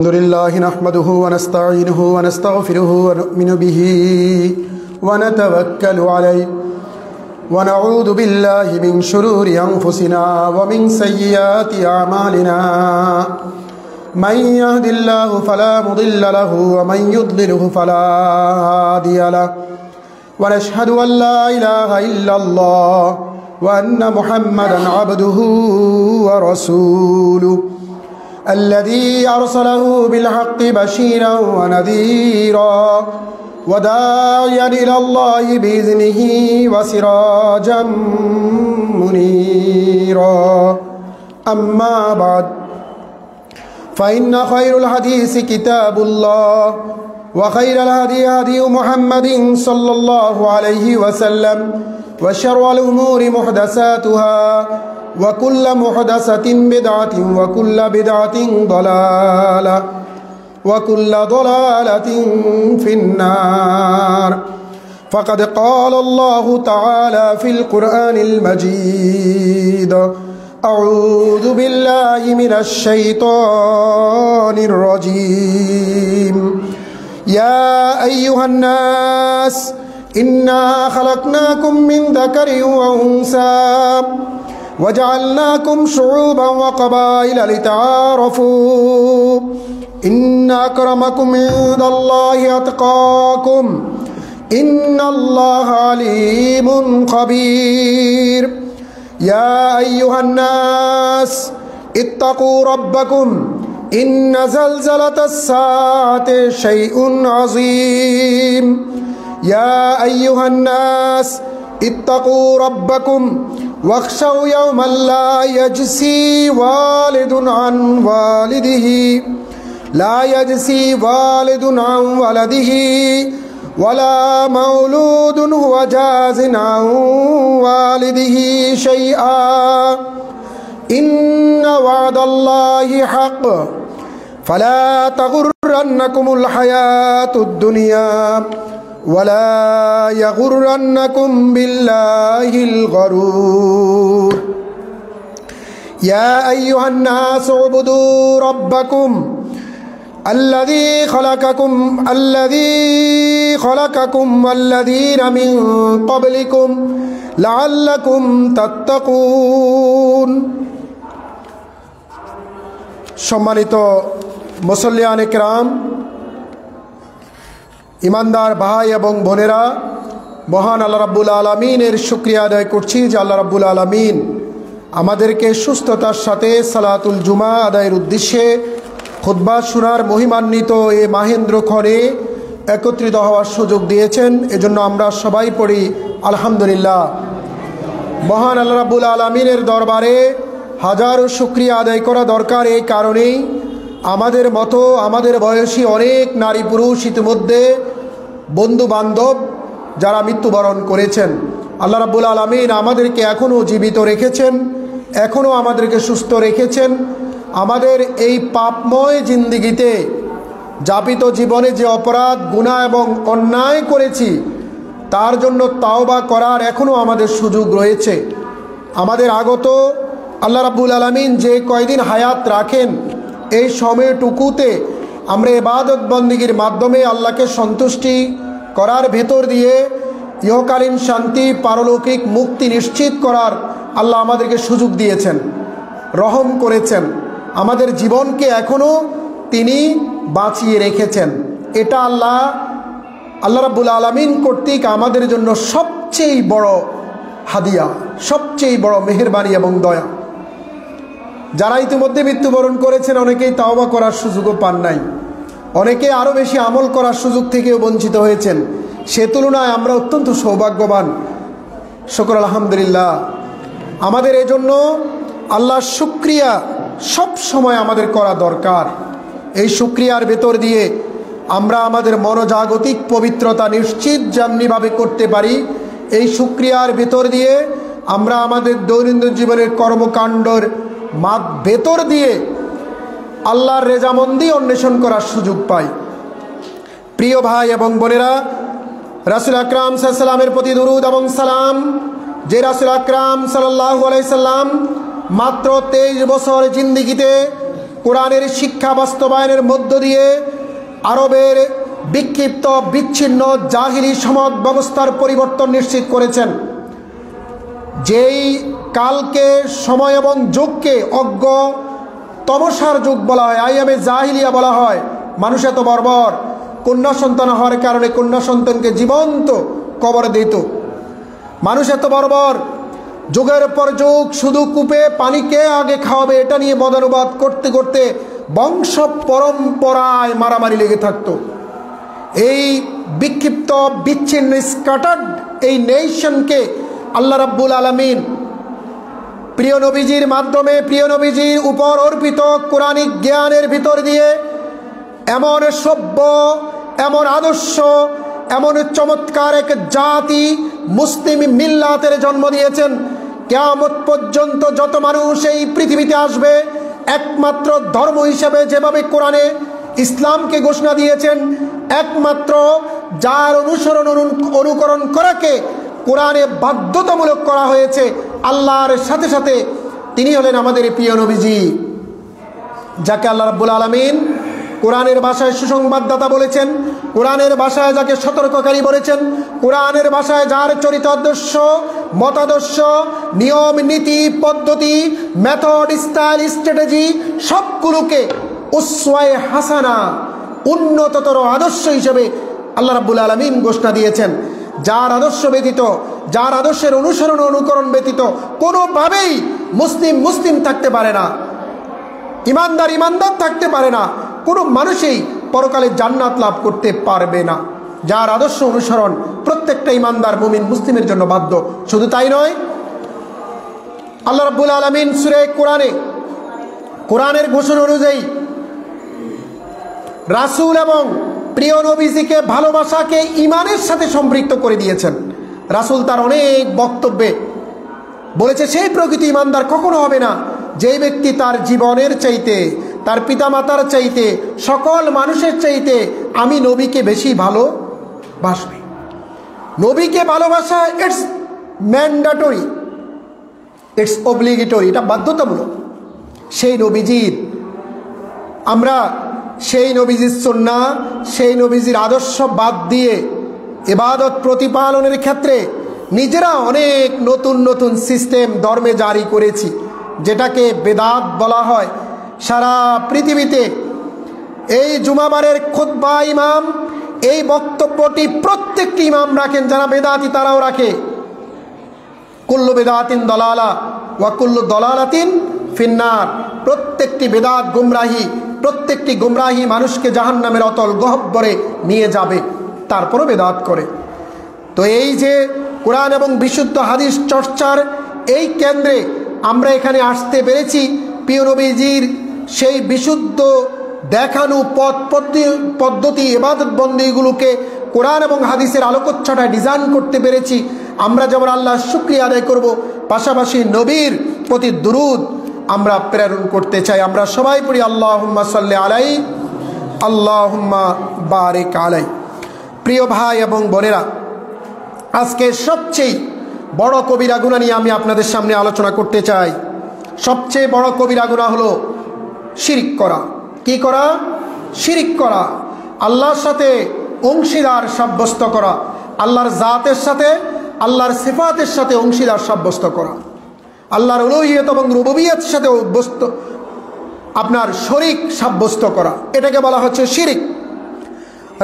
الحمدلله نحمده ونستعينه ونستغفره ونؤمن به ونتوكل عليه ونعوذ بالله من شرور أنفسنا ومن سيئات أعمالنا من يهد الله فلا مضل له ومن يضلله فلا هادي له ونشهد أن لا إله إلا الله وأن محمدا عبده ورسوله الذي أرسله بالحق بشيرا ونذيرا وداعيا إلى الله بإذنه وسراجا منيرا أما بعد فإن خير الحديث كتاب الله وخير الهدي هدي محمد صلى الله عليه وسلم وشر الأمور محدثاتها وكل محدثة بدعة وكل بدعة ضلالة وكل ضلالة في النار فقد قال الله تعالى في القرآن المجيد أعوذ بالله من الشيطان الرجيم يا أيها الناس إنا خلقناكم من ذكر وأنثى وجعلناكم شعوبا وقبائل لتعارفوا إن أكرمكم عند الله أتقاكم إن الله عليم خبير يا أيها الناس اتقوا ربكم إن زلزلة الساعة شيء عظيم يا أيها الناس اتقوا ربكم واخشوا يوما لا يجزي والد عن والده لا يجزي والد عن ولده ولا مولود هو جاز عن والده شيئا إن وعد الله حق فلا تغرنكم الحياة الدنيا ولا يغرنكم بالله الغرور يا أيها الناس اعبدوا ربكم الذي خلقكم والذين من قبلكم لعلكم تتقون সম্মানিত মুসল্লিয়ান ইকরাম, ইমানদার ভাই এবং বোনেরা, মহান আল্লাহ রাব্বুল আলামিনের শুকরিয়া আদায় করছি যে আল্লাহ রাব্বুল আলামিন আমাদেরকে সুস্থতার সাথে সালাতুল জুমা আদায়ের উদ্দেশ্যে খুতবা শোনার মহিমান্বিত এ মাহেন্দ্রক্ষণে একত্রিত হওয়ার সুযোগ দিয়েছেন। এজন্য আমরা সবাই পড়ি আলহামদুলিল্লাহ। মহান আল্লাহ রাব্বুল আলামিনের দরবারে হাজারো শুকরিয়া আদায় করা দরকার। এই কারণেই আমাদের মতো আমাদের বয়সী অনেক নারী পুরুষ ইতিমধ্যে বন্ধু বান্ধব যারা মৃত্যুবরণ করেছেন, আল্লাহ রাব্বুল আলামিন আমাদেরকে এখনও জীবিত রেখেছেন, এখনও আমাদেরকে সুস্থ রেখেছেন। আমাদের এই পাপময় জিন্দিগিতে যাপিত জীবনে যে অপরাধ গুনাহ এবং অন্যায় করেছি তার জন্য তাওবা করার এখনও আমাদের সুযোগ রয়েছে। আমাদের আগত আল্লাহ রাব্বুল আলামিন যে কয়দিন হায়াত রাখেন এই সময়টুকুতে আমরা ইবাদত বন্দেগীর মাধ্যমে আল্লাহকে সন্তুষ্টি করার ভেতর দিয়ে ইহকালীন শান্তি পারলৌকিক মুক্তি নিশ্চিত করার আল্লাহ আমাদেরকে সুযোগ দিয়েছেন, রহম করেছেন। আমাদের জীবনকে এখনও তিনি বাঁচিয়ে রেখেছেন। এটা আল্লাহ রাব্বুল আলামিন কর্তৃক আমাদের জন্য সবচেয়ে বড় হাদিয়া, সবচেয়ে বড় মেহেরবানি এবং দয়া। যারা ইতিমধ্যে মৃত্যুবরণ করেছেন অনেকেই তাওবা করার সুযোগও পান নাই, অনেকে আরও বেশি আমল করার সুযোগ থেকেও বঞ্চিত হয়েছেন। সে তুলনায় আমরা অত্যন্ত সৌভাগ্যবান। শুকর আলহামদুলিল্লাহ। আমাদের এজন্য আল্লাহর শুকরিয়া সব সময় আমাদের করা দরকার। এই শুকরিয়ার ভেতর দিয়ে আমরা আমাদের মনোজাগতিক পবিত্রতা নিশ্চিত যেমনিভাবে করতে পারি, এই শুকরিয়ার ভেতর দিয়ে আমরা আমাদের দৈনন্দিন জীবনের কর্মকাণ্ডর ভেতর দিয়ে আল্লাহর রেজামন্দি অন্বেষণ করার সুযোগ পাই। প্রিয় ভাই এবং বোনেরা, রাসূল আকরাম সাল্লাল্লাহু আলাইহি সাল্লামের প্রতি দরুদ এবং সালাম, যে রাসূল আকরাম সাল্লাল্লাহু আলাইহি সাল্লাম মাত্র 23 বছর জিন্দেগিতে কোরআনের শিক্ষা বাস্তবায়নের মধ্য দিয়ে আরবের বিক্ষিপ্ত বিচ্ছিন্ন জাহিলি সমাজ ব্যবস্থার পরিবর্তন নিশ্চিত করেছেন। যেই কালকে, সময় এবং যুগকে অজ্ঞ তমসার যুগ বলা হয়, আইয়ামে জাহিলিয়া বলা হয়। মানুষ এত বর্বর, কন্যা সন্তান হওয়ার কারণে কন্যা সন্তানকে জীবন্ত কবর দিত। মানুষ এত বর্বর, যুগের পর যুগ শুধু কূপে পানিকে আগে খাওয়াবে এটা নিয়ে মতানুবাদ করতে করতে বংশ পরম্পরায় মারামারি লেগে থাকত। এই বিক্ষিপ্ত বিচ্ছিন্ন স্ক্যাটার্ড এই নেশনকে আল্লাহ রাব্বুল আলামিন প্রিয় নবীজির মাধ্যমে, প্রিয় নবীজির উপর অর্পিত কোরআনিক জ্ঞানের ভিতর দিয়ে এমন সভ্য, এমন আদর্শ, এমন চমৎকার এক জাতি মুসলিম মিল্লাতের জন্ম দিয়েছেন। কিয়ামত পর্যন্ত যত মানুষ এই পৃথিবীতে আসবে, একমাত্র ধর্ম হিসেবে যেভাবে কোরআনে ইসলামকে ঘোষণা দিয়েছেন, একমাত্র যার অনুকরণ করাকে কোরআনে বাধ্যতামূলক করা হয়েছে আল্লাহর সাথে সাথে, তিনি হলেন আমাদের প্রিয় নবীজি, যাকে আল্লাহ রাব্বুল আলামিন কোরআনের ভাষায় সুসংবাদদাতা বলেছেন, কোরআনের ভাষায় যাকে সতর্ককারী বলেছেন, কোরআনের ভাষায় যার চরিতাদর্শ, মতাদর্শ, নিয়ম, নীতি, পদ্ধতি, মেথড, স্টাইল, স্ট্র্যাটেজি সবগুলোকে উসওয়ায়ে হাসানা, উন্নততর আদর্শ হিসেবে আল্লাহ রাব্বুল আলামিন ঘোষণা দিয়েছেন। যার আদর্শ ব্যতীত, যার আদর্শের অনুসরণ অনুকরণ ব্যতীত কোনোভাবেই মুসলিম থাকতে পারে না, ইমানদার থাকতে পারে না, কোনো মানুষই পরকালে জান্নাত লাভ করতে পারবে না। যার আদর্শ অনুসরণ প্রত্যেকটা ইমানদার মুমিন মুসলিমের জন্য বাধ্য। শুধু তাই নয়, আল্লাহ রাব্বুল আলামিন সূরা কোরআনে কোরআনের ঘোষণা অনুযায়ী রাসূল এবং প্রিয় নবীজিকে ভালোবাসাকে ঈমানের সাথে সম্পৃক্ত করে দিয়েছেন। রাসূল তার অনেক বক্তব্যে বলেছে সেই প্রকৃতি ইমানদার কখনো হবে না যেই ব্যক্তি তার জীবনের চাইতে, তার পিতামাতার চাইতে, সকল মানুষের চাইতে আমি নবীকে বেশি ভালোবাসবে। নবীকে ভালোবাসা ইটস ম্যান্ডেটরি, ইটস অব্লিগেটরি, এটা বাধ্যতামূলক। সেই নবীজির আমরা সেই নবীজির সুন্নাহ, সেই নবীজির আদর্শ বাদ দিয়ে ইবাদত প্রতিপালনের ক্ষেত্রে নিজেরা অনেক নতুন নতুন সিস্টেম ধর্মে জারি করেছি, যেটাকে বেদাত বলা হয়। সারা পৃথিবীতে এই জুমাবারের খুতবা ইমাম এই বক্তব্যটি প্রত্যেকটি ইমাম রাখেন, যারা বেদাতি তারাও রাখে। কুল্লু বেদাতিন দলালা ওয়া কুল্লু দলালাতিন ফিন্নার। প্রত্যেকটি বেদাত গুমরাহি, প্রত্যেকটি গুমরাহি মানুষকে জাহান্নামের অতল গহ্বরে নিয়ে যাবে, তারপরও বেদাত করে। তো এই যে কোরআন এবং বিশুদ্ধ হাদিস চর্চার এই কেন্দ্রে আমরা এখানে আসতে পেরেছি, প্রিয় নবীজির সেই বিশুদ্ধ দেখানো পদ্ধতি ইবাদত বন্দেগীগুলোকে কোরআন এবং হাদিসের আলোকচ্ছটায় ডিজাইন করতে পেরেছি। আমরা যেমন আল্লাহর শুকরিয়া আদায় করব, পাশাপাশি নবীর প্রতি দুরূদ আমরা প্রেরণ করতে চাই। আমরা সবাই পড়ি আল্লাহুম্মা সাল্লি আলাই, আল্লাহুম্মা বারিক আলাই। প্রিয় ভাই এবং বোনেরা, আজকে সবচেয়ে বড় কবিরা গুনাহ নিয়ে আমি আপনাদের সামনে আলোচনা করতে চাই। সবচেয়ে বড় কবিরা গুনাহ হলো শিরক করা। কি করা? শিরক করা। আল্লাহর সাথে অংশীদার সাব্যস্ত করা, আল্লাহর জাতের সাথে, আল্লাহর সিফাতের সাথে অংশীদার সাব্যস্ত করা, আল্লাহর উলুহিয়ত এবং রুবুবিয়তের সাথে আপনার শরীক সাব্যস্ত করা, এটাকে বলা হচ্ছে শিরক।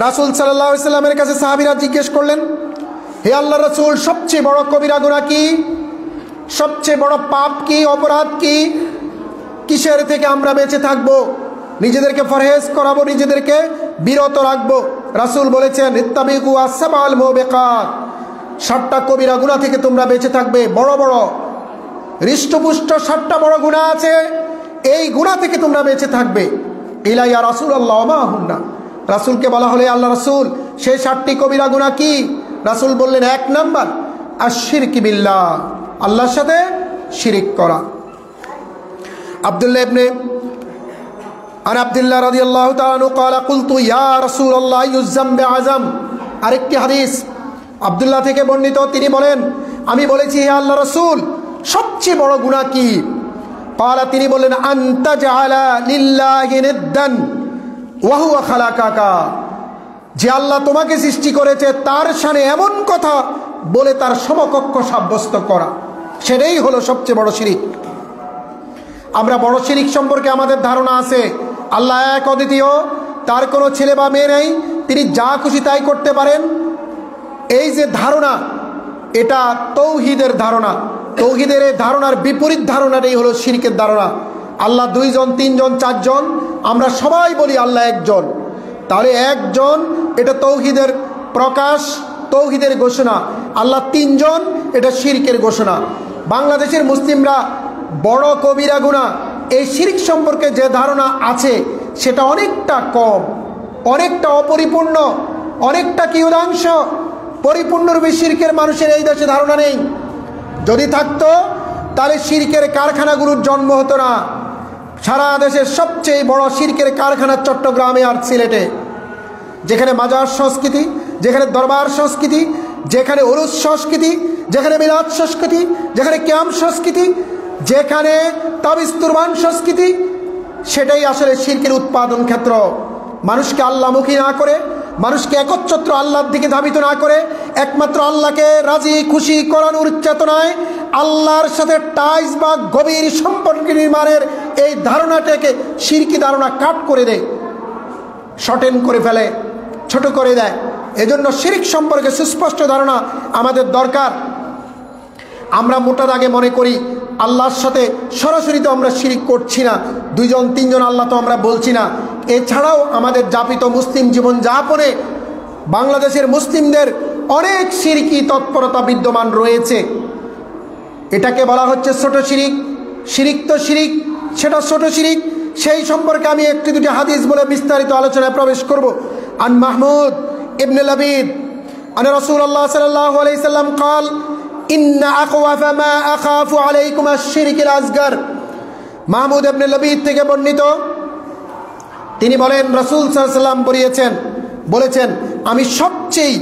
রাসূল সাল্লাল্লাহু আলাইহি সাল্লামের কাছে সাহাবীরা জিজ্ঞেস করলেন, হে আল্লাহর রাসূল, সবচেয়ে বড় কবিরা গুনাহ কি? সবচেয়ে বড় পাপ কি, অপরাধ কি? কিসের থেকে আমরা বেঁচে থাকবো? নিজেদেরকে পরহেজ করাবো, নিজেদেরকে বিরত রাখবো। রাসূল বলেছেন, ইত্তাবিকু আসসাবাল মুবিকাত, 7টা কবিরা গুনাহ থেকে তোমরা বেঁচে থাকবে। বড় বড় হৃষ্টপুষ্ট 7টা বড় গুনাহ আছে, এই গুনাহ থেকে তোমরা বেঁচে থাকবে। ইলাইয়া রাসূলুল্লাহ মা হুন্না। রাসূলকে বলা হলে, আল্লাহ রাসূল সেই 7টি কবিরা গুনাহ কি? রাসূল বললেন, 1 নাম্বার আশ-শিরকি বিল্লাহ, আল্লাহর সাথে শিরিক করা। আব্দুল্লাহ ইবনে আব্দুল্লাহ রাদিয়াল্লাহু তাআলা আনহু قال قلت يا رسول الله الذنب আযম। আরেকটি হাদিস আব্দুল্লাহ থেকে বর্ণিত, তিনি বলেন, আমি বলেছি, হে আল্লাহর রাসূল, সবচেয়ে বড় গুনাহ কি? ক্বালা তিনি বললেন আনতা জাআলা লিল্লাহি নিদ্দান ওয়া হুয়া খালাকাকা, যে আল্লাহ তোমাকে সৃষ্টি করেছে তার শানে এমন কথা বলে তার সমকক্ষ সাব্যস্ত করা, সেটাই হলো সবচেয়ে বড় শিরিক। আমরা বড় শিরিক সম্পর্কে আমাদের ধারণা আছে, আল্লাহ এক অদ্বিতীয়, তার কোনো ছেলে বা মেয়ে নেই, তিনি যা খুশি তাই করতে পারেন। এই যে ধারণা, এটা তৌহিদের ধারণা। তৌহিদের এই ধারণার বিপরীত ধারণাটাই হলো শিরকের ধারণা। আল্লাহ দুইজন, তিনজন, চারজন, আমরা সবাই বলি আল্লাহ একজন, তাহলে একজন এটা তৌহিদের প্রকাশ, তৌহিদের ঘোষণা। আল্লাহ তিনজন এটা শিরকের ঘোষণা। বাংলাদেশের মুসলিমরা বড় কবিরা গুনাহ এই শিরক সম্পর্কে যে ধারণা আছে সেটা অনেকটা কম, অনেকটা অপরিপূর্ণ, অনেকটা কিয়দাংশ। পরিপূর্ণরূপে শিরকের মানুষের এই দেশে ধারণা নেই। যদি থাকতো তাহলে শিরকের কারখানাগুলোর জন্ম হতো না। সারা দেশের সবচেয়ে বড় শিরকের কারখানা চট্টগ্রামে আর সিলেটে, যেখানে মাজার সংস্কৃতি, যেখানে দরবার সংস্কৃতি, যেখানে উরুস সংস্কৃতি, যেখানে মিলাদ সংস্কৃতি, যেখানে ক্যাম্প সংস্কৃতি, যেখানে তাবিজ কুরবান সংস্কৃতি, সেটাই আসলে শিরকের উৎপাদন ক্ষেত্র। মানুষকে আল্লাহমুখী না করে, মানুষকে একচ্ছত্র আল্লাহর দিকে ধাবিত না করে, একমাত্র আল্লাহকে রাজি খুশি করানোর চেতনায় আল্লাহর সাথে টাইজ বা গভীর সম্পর্ক নির্মাণের এই ধারণাটাকে শিরকি ধারণা কাট করে দেয়, শর্টেন করে ফেলে, ছোট করে দেয়। এজন্য শিরক সম্পর্কে সুস্পষ্ট ধারণা আমাদের দরকার। আমরা মোটা দাগে মনে করি আল্লাহর সাথে সরাসরি তো আমরা শিরক করছি না, দুইজন তিনজন আল্লাহ তো আমরা বলছি না। এছাড়াও আমাদের যাপিত মুসলিম জীবন যাপনে বাংলাদেশের মুসলিমদের অনেক শিরকি তৎপরতা বিদ্যমান রয়েছে। এটাকে বলা হচ্ছে ছোট শিরিক। শিরিক তো শিরিক, সেটা ছোট শিরিক। সেই সম্পর্কে আমি একটি দুটি হাদিস বলে বিস্তারিত আলোচনায় প্রবেশ করব। আন মাহমুদ ইবনে লাবিদ আন রাসূলুল্লাহ সাল্লাল্লাহু আলাইহি সাল্লাম قال إن أخوف ما أخاف عليكم الشرك الأصغر। মাহমুদ ইবনে লাবিদ থেকে বর্ণিত, তিনি বলেন রাসূল সাল্লাল্লাহু আলাইহি সাল্লাম বলেছেন আমি সবচেয়ে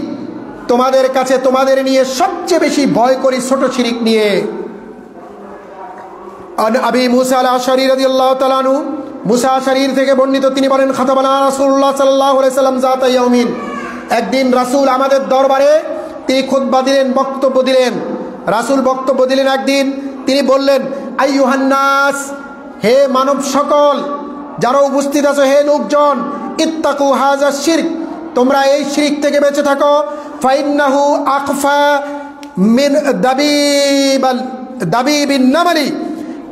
তোমাদের কাছে, তোমাদের নিয়ে সবচেয়ে বেশি ভয় করি ছোট শিরিক নিয়ে। আবি মুসা আল-আশআরী রাদিয়াল্লাহু তাআলা আনহু, মুসা আশআরী থেকে বর্ণিত, তিনি বলেন খাতাবানা রাসূলুল্লাহ সাল্লাল্লাহু আলাইহি সাল্লাম যাতা ইয়াউমিন, একদিন রাসূল আমাদের দরবারে তিনি খুতবা দিলেন, বক্তব্য দিলেন। রাসূল বক্তব্য দিলেন একদিন, তিনি বললেন আইয়ুহান নাস, হে মানব সকল, যারা উপস্থিত আছো, হে লোকজন, ইত্তাকু হাযা শিরক, তোমরা এই শিরক থেকে বেঁচে থাকো। ফাইন্নাহু আখফা মিন দাবিবিন নামালি,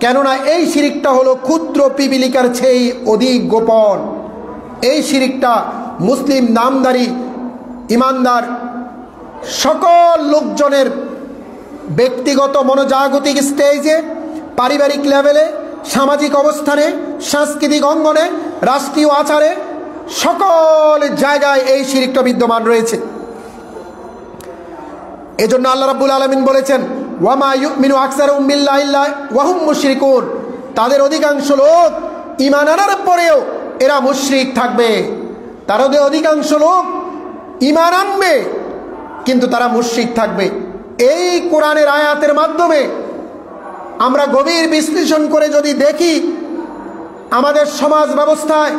কেননা এই শিরকটা হলো ক্ষুদ্র পিপিলিকার চেয়ে অধিক গোপন। এই শিরকটা মুসলিম নামদারি ইমানদার সকল লোকজনের ব্যক্তিগত মনোজাগতিক স্টেজে, পারিবারিক লেভেলে, সামাজিক অবস্থানে, সাংস্কৃতিক অঙ্গনে, রাষ্ট্রীয় আচারে, সকল জায়গায় এই শিরকটা বিদ্যমান রয়েছে। এজন্য আল্লাহ রাব্বুল আলামিন বলেছেন ওয়ামা ইউমিনু আকসারুহুম বিল্লাহি ইল্লা ওয়া হুম মুশরিকুন, তাদের অধিকাংশ লোক ঈমান আনার পরেও এরা মুশরিক থাকবে। তাদের অধিকাংশ লোক ঈমান আনবে কিন্তু তারা মুশরিক থাকবে। এই কোরআনের আয়াতের মাধ্যমে আমরা গভীর বিশ্লেষণ করে যদি দেখি, আমাদের সমাজ ব্যবস্থায়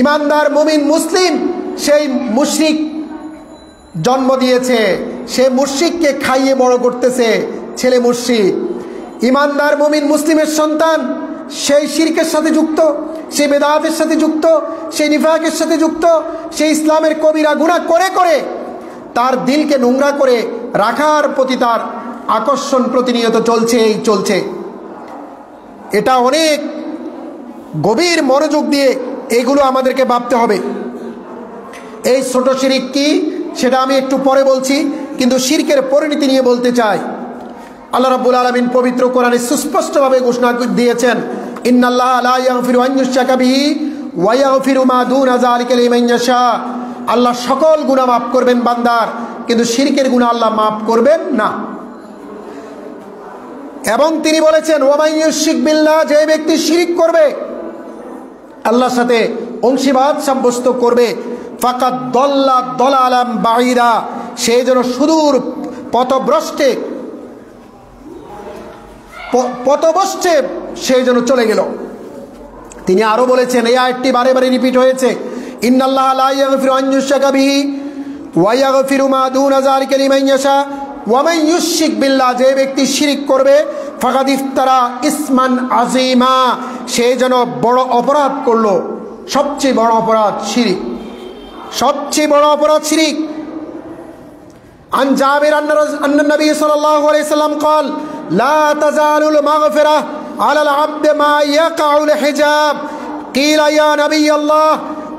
ঈমানদার মুমিন মুসলিম সেই মুশরিক জন্ম দিয়েছে, সে মুশরিককে খাইয়ে বড় করতেছে, ছেলে মুশরিক। ঈমানদার মুমিন মুসলিমের সন্তান সেই শিরকের সাথে যুক্ত, সেই বেদাতের সাথে যুক্ত, সেই নিফাকের সাথে যুক্ত, সেই ইসলামের কবিরা গুনাহ করে করে তার দিলকে নোংরা করে রাখার প্রতি তার আকর্ষণ প্রতিনিয়ত চলছে। এটা অনেক গভীর মনোযোগ দিয়ে এগুলো আমাদেরকে ভাবতে হবে। এই ছোট শিরক কি সেটা আমি একটু পরে বলছি, কিন্তু শিরকের পরিণতি নিয়ে বলতে চাই। আল্লাহ রাব্বুল আলামিন পবিত্র কোরআনে সুস্পষ্টভাবে ঘোষণা দিয়েছেন ইন্নাল্লাহা লা ইয়াগফিরু আন ইউশরাকা বিহি ওয়া ইয়াগফিরু মা দুনা যালিকা লিমান ইয়াশা। আল্লাহ সকল গুনাহ মাফ করবেন বান্দার, কিন্তু শিরকের গুনাহ আল্লাহ মাফ করবেন না। এবং তিনি বলেছেন ওয়া মান ইউশরিক বিল্লাহ, যে ব্যক্তি শিরক করবে, আল্লাহর সাথে অংশীবাদ সাব্যস্ত করবে, ফাকাদ দল্লা দলালাম বাঈদা, সে যেন সুদূর সেই জন্য চলে গেল। তিনি আরো বলেছেন, এই আয়াতটি বারে বারে রিপিট হয়েছে, ইন্নাল্লাহা লা ইয়াগফিরু আন ইউশরাকা বিহি ওয়া ইয়াগফিরু মা দুনা যালিকা লিমান ইয়াশা ওয়া মান ইউশরিক বিল্লাহ, যে ব্যক্তি শিরিক করবে ফাকাদ ইফতারা ইসমান আযীমা, সে যেন বড় অপরাধ করলো। সবচেয়ে বড় অপরাধ শিরিক, সবচেয়ে বড় অপরাধ শিরিক। عن جابر أن النبي صلى الله عليه وسلم قال لا تزال المغفرة على العبد ما يقع الحجاب قيل يا نبي الله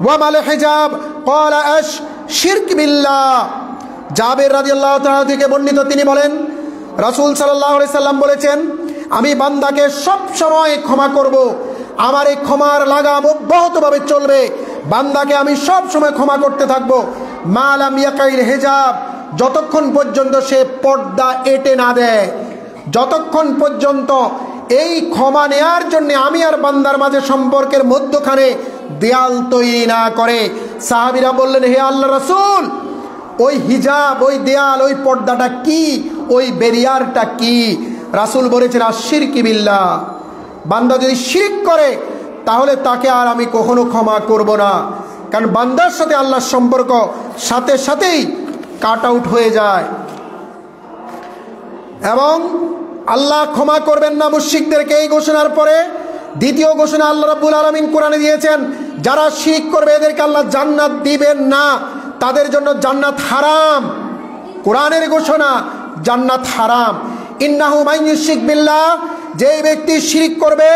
وما الحجاب قال الشرك بالله। জাবের রাদিয়াল্লাহু তাআলা থেকে বর্ণিত, তিনি বলেন রাসূল সাল্লাল্লাহু আলাইহি সাল্লাম বলেছেন, আমি বান্দাকে সব সময় ক্ষমা করব, আমার এই ক্ষমার লাগাম অব্যাহতভাবে চলবে, বান্দাকে আমি সব সময় ক্ষমা করতে থাকব। মা লাম ইয়াকাইল হিজাব, যতক্ষণ পর্যন্ত সে পর্দা এঁটে না দেয়, যতক্ষণ পর্যন্ত এই ক্ষমা নেয়ার জন্য আমি আর বান্দার মাঝে সম্পর্কের মধ্যখানে দেয়াল তৈরি না করে। সাহাবীরা বললেন, হে আল্লাহর রাসূল, ওই হিজাব, ওই দেয়াল, ওই পর্দাটা কি, ওই ব্যারিয়ারটা কি? রাসূল বলেছেন, আশ-শিরকি বিল্লাহ, বান্দা যদি শিরক করে তাহলে তাকে আর আমি কখনো ক্ষমা করব না, কারণ বান্দার সাথে আল্লাহর সম্পর্ক সাথে সাথেই কাট আউট হয়ে যায়। এবং আল্লাহ ক্ষমা করবেন না মুশরিকদেরকে। এই ঘোষণার পরে দ্বিতীয় ঘোষণা আল্লাহ রাব্বুল আলামিন কোরআনে দিয়েছেন, যারা শিরক করবে এদেরকে আল্লাহ জান্নাত দিবেন না, তাদের জন্য জান্নাত হারাম। কোরআনের ঘোষণা, জান্নাত হারাম। ইন্নাহু মান ইউশরিক বিল্লাহ, যেই ব্যক্তি শিরক করবে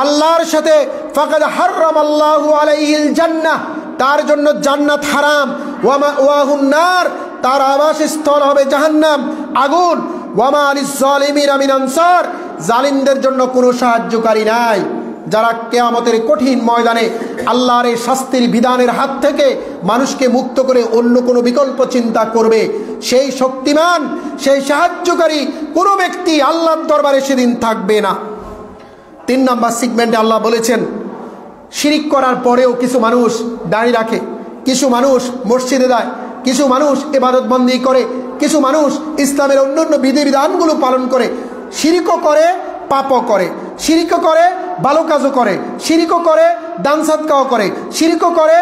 আল্লাহর সাথে, ফাকাদ হারামাল্লাহু আলাইহিল জান্নাহ, তার জন্য জান্নাত হারাম। ওয়া মাওয়াহুন নার, তার আবাসস্থল হবে জাহান্নাম, আগুন। ওয়া মা লিজ-জালিমিনা মিন আনসার, জালিমদের জন্য কোনো সাহায্যকারী নাই। যারা কিয়ামতের কঠিন ময়দানে আল্লাহর এই শাস্তির বিধানের হাত থেকে মানুষকে মুক্ত করে অন্য কোনো বিকল্প চিন্তা করবে, সেই শক্তিমান, সেই সাহায্যকারী কোনো ব্যক্তি আল্লাহর দরবারে সেদিন থাকবে না। 3 নম্বর সেগমেন্টে আল্লাহ বলেছেন, শিরিক করার পরেও কিছু মানুষ দাঁড়িয়ে রাখে, কিছু মানুষ মসজিদে যায়, কিছু মানুষ ইবাদত বন্দি করে, কিছু মানুষ ইসলামের অন্যান্য বিধিবিধানগুলো পালন করে। শিরিকও করে, পাপও করে, শিরিকও করে, ভালো কাজও করে, শিরিকও করে, দান সাদকাও করে, শিরিকও করে,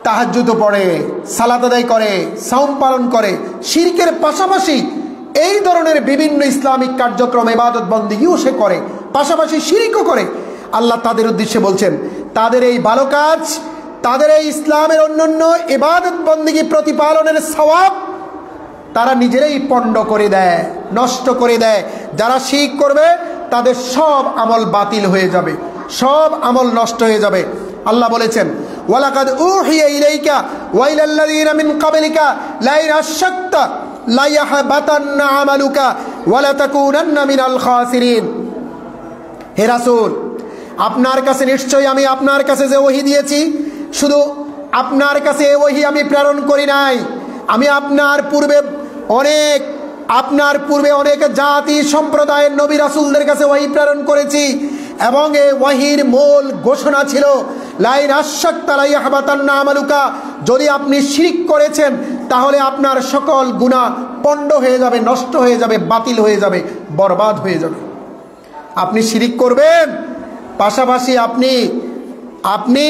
তাহাজ্জুদও পড়ে, সালাত আদায় করে, সাওম পালন করে। শিরকের পাশাপাশি এই ধরনের বিভিন্ন ইসলামিক কার্যক্রম, ইবাদত বন্দিগিও সে করে, পাশাপাশি শিরিকও করে। আল্লাহ তাদের উদ্দেশ্যে বলছেন, তাদের এই ভালো কাজ, তাদের এই ইসলামের অন্যান্য ইবাদত বন্দিগি প্রতিপালনের সওয়াব তারা নিজেরাই পণ্ড করে দেয়, নষ্ট করে দেয়। যারা শিরক করবে তাদের সব আমল বাতিল হয়ে যাবে, সব আমল নষ্ট হয়ে যাবে। আল্লাহ বলেছেন, ওয়ালাকাদ উহিয়া ইলাইকা ওয়া ইলাল্লাযীনা মিন ক্বাবলিকা লাইন আশরাকতা লা ইয়াহবাতান্না আমালুকা ওয়া লা তাকুনান্না মিনাল খাসিরিন। হে রাসূল, আপনার কাছে নিশ্চয়ই আমি আপনার কাছে যে ওহী দিয়েছি, শুধু আপনার কাছে এই ওহী আমি প্রেরণ করি নাই, আমি আপনার পূর্বে অনেক জাতি সম্প্রদায়ের নবী রাসূলদের কাছে ওহী প্রেরণ করেছি, এবং এই ওহীর মূল ঘোষণা ছিল লাইন আশরাকতা লা ইয়াহবাতান্না আমালুকা, যদি আপনি শিরক করেছেন তাহলে আপনার সকল গুনাহ পণ্ড হয়ে যাবে, নষ্ট হয়ে যাবে, বাতিল হয়ে যাবে, বরবাদ হয়ে যাবে। আপনি শিরক করবেন, পাশাপাশি আপনি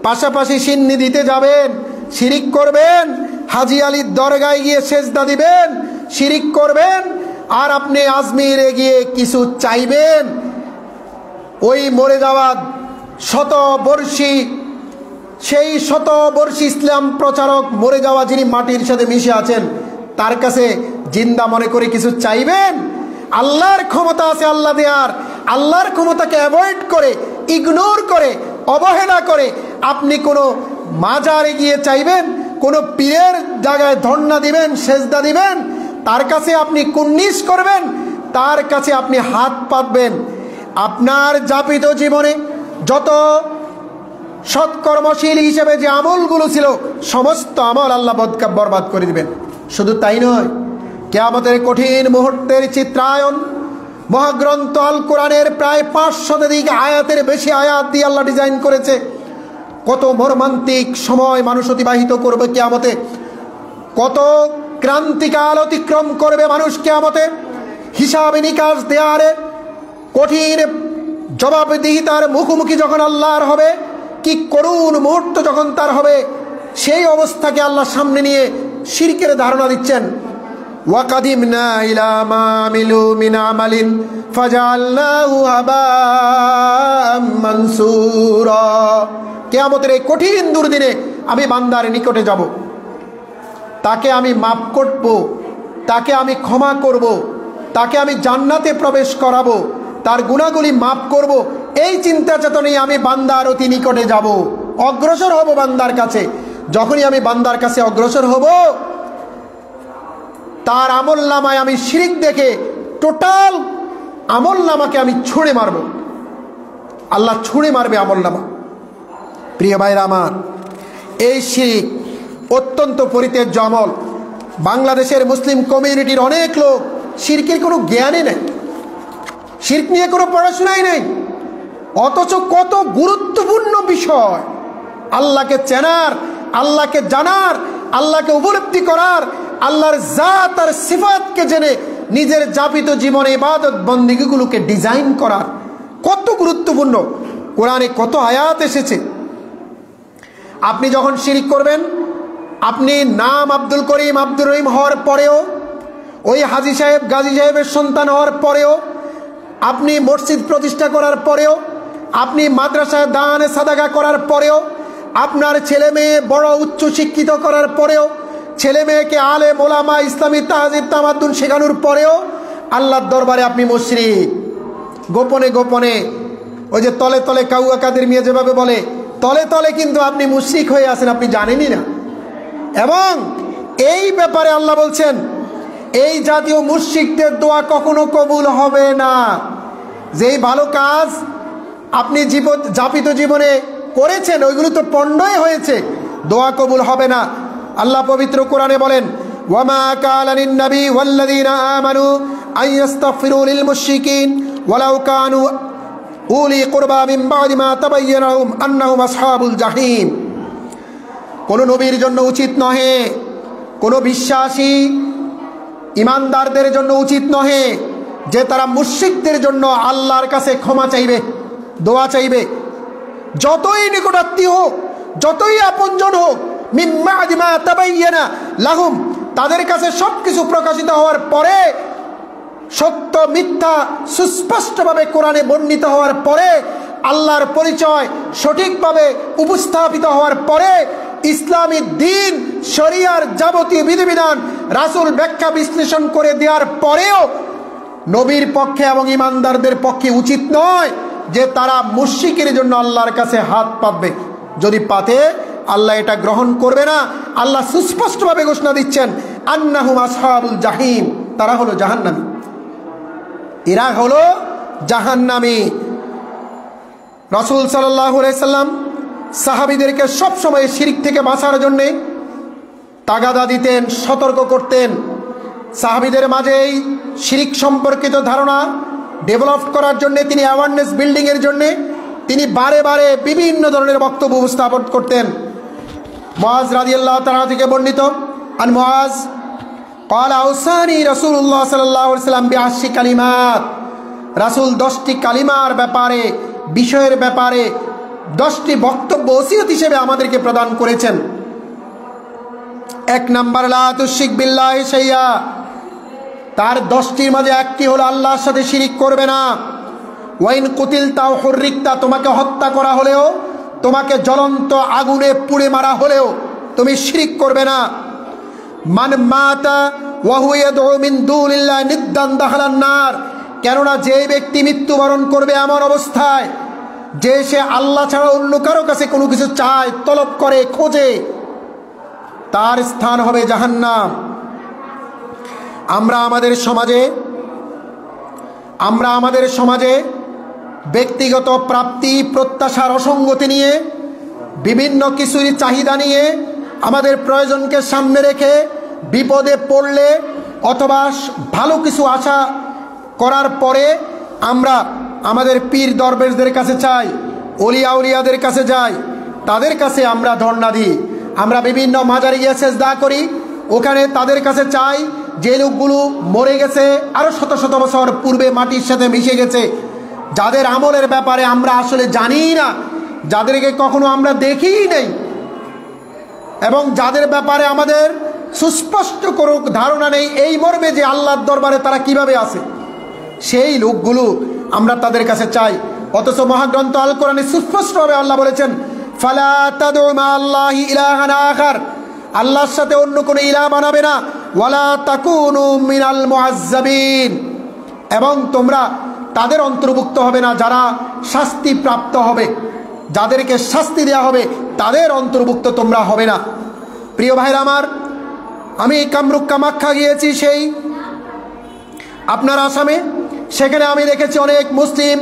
পাশাপাশি সিন্নি দিতে যাবেন, শিরক করবেন, হাজী আলীর দরগায় গিয়ে সেজদা দিবেন, শিরক করবেন, আর আপনি আজমিরে গিয়ে কিছু চাইবেন। ওই মরে যাওয়া সেই শতবর্ষী ইসলাম প্রচারক মরে যাওয়া যিনি মাটির সাথে মিশে আছেন, তার কাছে জিন্দা মনে করে কিছু চাইবেন। আল্লাহর ক্ষমতা আছে আল্লাহ দেয়ার, আল্লাহর ক্ষমতাকে অ্যাভয়েড করে, ইগনোর করে, অবহেলা করে আপনি কোনো মাজারে গিয়ে চাইবেন, কোনো পীরের জায়গায় ধর্ণা দিবেন, সেজদা দিবেন, তার কাছে আপনি কুন্নিশ করবেন, তার কাছে আপনি হাত পাতবেন। আপনার যাপিত জীবনে যত সৎকর্মশীল হিসেবে যে আমলগুলো ছিল, সমস্ত আমল আল্লাহ বরবাদ করে দিবেন। শুধু তাই নয়, কিয়ামতের কঠিন মুহূর্তের চিত্রায়ন মহাগ্রন্থ আল কোরআনের প্রায় 500 আয়াতের বেশি আয়াত দিয়ে আল্লাহ ডিজাইন করেছে। কত মর্মান্তিক সময় মানুষ অতিবাহিত করবে কিয়ামতে, কত ক্রান্তিকাল অতিক্রম করবে মানুষ কিয়ামতে। হিসাবে নিকাশ দেয়ারে কঠিন জবাবদিহিতার মুখোমুখি যখন আল্লাহর হবে, কি করুণ মুহূর্ত যখন তার হবে, সেই অবস্থাকে আল্লাহ সামনে নিয়ে শিরকের ধারণা দিচ্ছেন। ওয়াকাদিমনা ইলা মা আমিলু মিন আমালিন ফাজআলনাহু হাবাআম মানসুরা। কিয়ামতের এই কঠিন দুর্দিনে আমি বান্দার নিকটে যাব, তাকে আমি মাফ করব, তাকে আমি ক্ষমা করব, তাকে আমি জান্নাতে প্রবেশ করাবো, তার গুনাহগুলি মাফ করব। এই চিন্তা চেতনায় আমি বান্দার অতি নিকটে যাব, অগ্রসর হব বান্দার কাছে। যখনই আমি বান্দার কাছে অগ্রসর হব, তার আমলনামায় আমি শিরক দেখে টোটাল আমলনামাকে আমি ছুঁড়ে মারব। আল্লাহ ছুঁড়ে মারবে আমলনামা। প্রিয় ভাইরা আমার, এই শিরক অত্যন্ত পরিত্যাজ্য আমল। বাংলাদেশের মুসলিম কমিউনিটির অনেক লোক শিরকের কোনো জ্ঞানই নেই, শিরক নিয়ে কোনো পড়াশোনাই নেই, অথচ কত গুরুত্বপূর্ণ বিষয় আল্লাহকে চেনার, আল্লাহকে জানার, আল্লাহকে উপলব্ধি করার, আল্লাহর জাত আর সিফাতকে জেনে নিজের যাপিত জীবনে ইবাদত বন্দেগীগুলোকে ডিজাইন করার কত গুরুত্বপূর্ণ। কোরআনে কত আয়াত এসেছে। আপনি যখন শিরক করবেন, আপনি নাম আব্দুল করিম আব্দুর রহিম হওয়ার পরেও, ওই হাজী সাহেব গাজী সাহেবের সন্তান হওয়ার পরেও, আপনি মসজিদ প্রতিষ্ঠা করার পরেও, আপনি মাদ্রাসায় দানে সাদাকা করার পরেও, আপনার ছেলে মেয়ে বড় উচ্চ শিক্ষিত করার পরেও, ছেলে মেয়েকে আলেম ওলামা ইসলামী তাহজিব তামাদ্দুন শেখানোর পরেও আল্লাহর দরবারে আপনি মুশরিক। গোপনে গোপনে, ওই যে তলে তলে কাউয়া কাদের মিয়া যেভাবে বলে, তলে তলে কিন্তু আপনি মুশরিক হয়ে আছেন, আপনি জানেনই না। এবং এই ব্যাপারে আল্লাহ বলছেন, এই জাতীয় মুশরিকদের দোয়া কখনো কবুল হবে না। যেই ভালো কাজ আপনি যাপিত জীবনে করেছেন, ওইগুলো তো পণ্ডই হয়েছে, দোয়া কবুল হবে না। আল্লাহ পবিত্র কোরআনে বলেন, ওয়ামা কানা লিন-নবী ওয়াল্লাযীনা আমানু আন ইস্তাগফিরু লিল মুশরিকিন ওয়ালাউ কানু উলি কুরবা মিন বা'দি মা তাবায়্যানা লাহুম আন্নাহুম আসহাবুল জাহিম। কোন নবীর জন্য উচিত নহে, কোন বিশ্বাসী ইমানদারদের জন্য উচিত নহে যে তারা মুশরিকদের জন্য আল্লাহর কাছে ক্ষমা চাইবে, দোয়া চাইবে। যতই নিকটাত্মীয় হোক, যতই আপনজন হোক, মিন বা'দি মা তাবায়্যানা লাহুম, তাদের কাছে সবকিছু প্রকাশিত হওয়ার পরে, সত্য মিথ্যা সুস্পষ্টভাবে কোরআনে বর্ণিত হওয়ার পরে, আল্লাহর পরিচয় সঠিকভাবে উপস্থাপিত হওয়ার পরে, ইসলামী দ্বীন শরিয়ার যাবতীয় বিধিবিধান রাসূল ব্যাখ্যা বিশ্লেষণ করে দেওয়ার পরেও নবীর পক্ষে এবং ইমানদারদের পক্ষে উচিত নয় যে তারা মুশরিকের জন্য আল্লাহর কাছে হাত পাতবে। যদি পাতে, আল্লাহ এটা গ্রহণ করবে না। আল্লাহ সুস্পষ্টভাবে ঘোষণা দিচ্ছেন, আন্নাহুম আসহাবুল জাহিম, তারা হলো জাহান্নামী, এরা হলো জাহান্নামী। রাসূল সাল্লাল্লাহু আলাইহি সাল্লাম সাহাবীদেরকে সবসময় শিরক থেকে বাঁচার জন্যে তাগাদা দিতেন, সতর্ক করতেন। সাহাবীদের মাঝে এই শিরক সম্পর্কিত ধারণা ডেভেলপ করার জন্যে, তিনি অ্যাওয়ারনেস বিল্ডিংয়ের জন্যে তিনি বারে বারে বিভিন্ন ধরনের বক্তব্য উপস্থাপন করতেন। মুআজ রাদিয়াল্লাহু তাআলা থেকে বর্ণিত, আন মুআজ قال আওসানি রাসূলুল্লাহ সাল্লাল্লাহু আলাইহি ওয়াসাল্লাম বিআশি কালিমাত। রাসূল 10টি কালিমার ব্যাপারে, বিষয়ের ব্যাপারে 10টি বক্তব্য ওসিয়ত হিসেবে আমাদেরকে প্রদান করেছেন। 1 নাম্বার, লা তুশরিক বিল্লাহি শাইআ, তার 10টির মাঝে একটি হলো আল্লাহর সাথে শিরিক করবে না। ওয়াইন কুতিলতা ওয়া হুররিকতা, তোমাকে হত্যা করা হলেও, তোমাকে জ্বলন্ত আগুনে পুড়ে মারা হলেও তুমি শিরিক করবে না। মান মাতা ওয়া হুয়া ইয়াদউ মিন দুনিল্লাহি নিদ্দান দাখালান নার, কেননা যে ব্যক্তি মৃত্যুবরণ করবে এমন অবস্থায় যে সে আল্লাহ ছাড়া অন্য কারো কাছে কোনো কিছু চায়, তলব করে, খোঁজে, তার স্থান হবে জাহান্নাম। আমরা আমাদের সমাজে ব্যক্তিগত প্রাপ্তি প্রত্যাশার অসঙ্গতি নিয়ে, বিভিন্ন কিছুর চাহিদা নিয়ে, আমাদের প্রয়োজনকে সামনে রেখে বিপদে পড়লে অথবা ভালো কিছু আশা করার পরে আমরা আমাদের পীর দরবেশদের কাছে চাই, ওলিয়া উলিয়াদের কাছে যাই, তাদের কাছে আমরা ধর্ণা দিই। আমরা বিভিন্ন মাজারে গিয়ে সেজদা করি, ওখানে তাদের কাছে চাই যে লোকগুলো মরে গেছে, আরও শত শত বছর পূর্বে মাটির সাথে মিশে গেছে, যাদের আমলের ব্যাপারে আমরা আসলে জানি না, যাদেরকে কখনো আমরা দেখিই নেই, এবং যাদের ব্যাপারে আমাদের সুস্পষ্ট কোনো ধারণা নেই এই মর্মে যে আল্লাহর দরবারে তারা কিভাবে আছে, সেই লোকগুলো আমরা তাদের কাছে চাই। অথচ মহাগ্রন্থ আল কোরআনে সুস্পষ্টভাবে আল্লাহ বলেছেন, ফালা তাদউ মা আল্লাহি ইলাহান আখার, আল্লাহর সাথে অন্য কোনো ইলাহ বানাবে না, ওয়ালা তাকুনু মিনাল মুআজ্জাবিন, এবং তোমরা তাদের অন্তর্ভুক্ত হবে না যারা শাস্তি প্রাপ্ত হবে, যাদেরকে শাস্তি দেওয়া হবে তাদের অন্তর্ভুক্ত তোমরা হবে না। প্রিয় ভাইরা আমার, আমি কামরুক কামাখ্যা গিয়েছি সেই আপনার আসামে। সেখানে আমি দেখেছি অনেক মুসলিম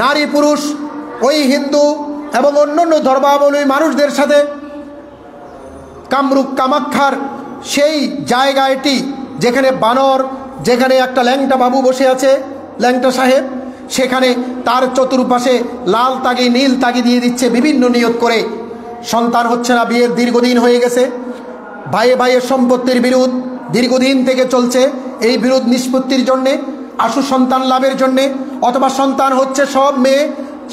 নারী পুরুষ ওই হিন্দু এবং অন্যান্য ধর্মাবলম্বী মানুষদের সাথে কামরুক কামাখ্যার সেই জায়গাটি যেখানে বানর, যেখানে একটা ল্যাংটা বাবু বসে আছে, ল্যাংটা সাহেব, সেখানে তার চতুর্পাশে লাল তাগি নীল তাগি দিয়ে দিচ্ছে বিভিন্ন নিয়ত করে। সন্তান হচ্ছে না, বিয়ের দীর্ঘদিন হয়ে গেছে, ভাইয়ে ভাইয়ের সম্পত্তির বিরোধ দীর্ঘদিন থেকে চলছে, এই বিরোধ নিষ্পত্তির জন্যে, আশু সন্তান লাভের জন্যে, অথবা সন্তান হচ্ছে সব মেয়ে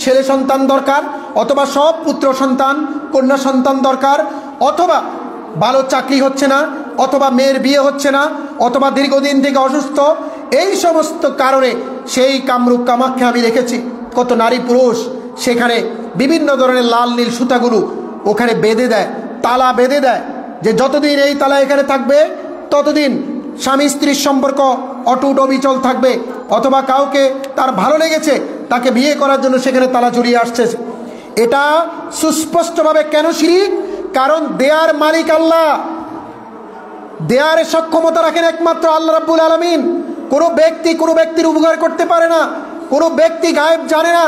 ছেলে সন্তান দরকার, অথবা সব পুত্র সন্তান কন্যা সন্তান দরকার, অথবা ভালো চাকরি হচ্ছে না, অথবা মেয়ের বিয়ে হচ্ছে না, অথবা দীর্ঘদিন থেকে অসুস্থ। এই সমস্ত কারণে সেই কামরূপ কামাখ্যা আমি দেখেছি কত নারী পুরুষ সেখানে বিভিন্ন ধরনের লাল নীল সুতাগুলো ওখানে বেঁধে দেয়, তালা বেঁধে দেয়, যে যতদিন এই তালা এখানে থাকবে ততদিন স্বামী স্ত্রীর সম্পর্ক অটুট অবিচল থাকবে, অথবা কাউকে তার ভালো লেগেছে তাকে বিয়ে করার জন্য সেখানে তালা জড়িয়ে আসছে। এটা সুস্পষ্টভাবে কেন শিরক? কারণ দেয়ার মালিক আল্লাহ, দেয়ার সক্ষমতা রাখেন একমাত্র আল্লাহ রাব্বুল আলামিন। কোনো ব্যক্তি কোনো ব্যক্তির উপকার করতে পারে না, কোনো ব্যক্তি গায়েব জানে না,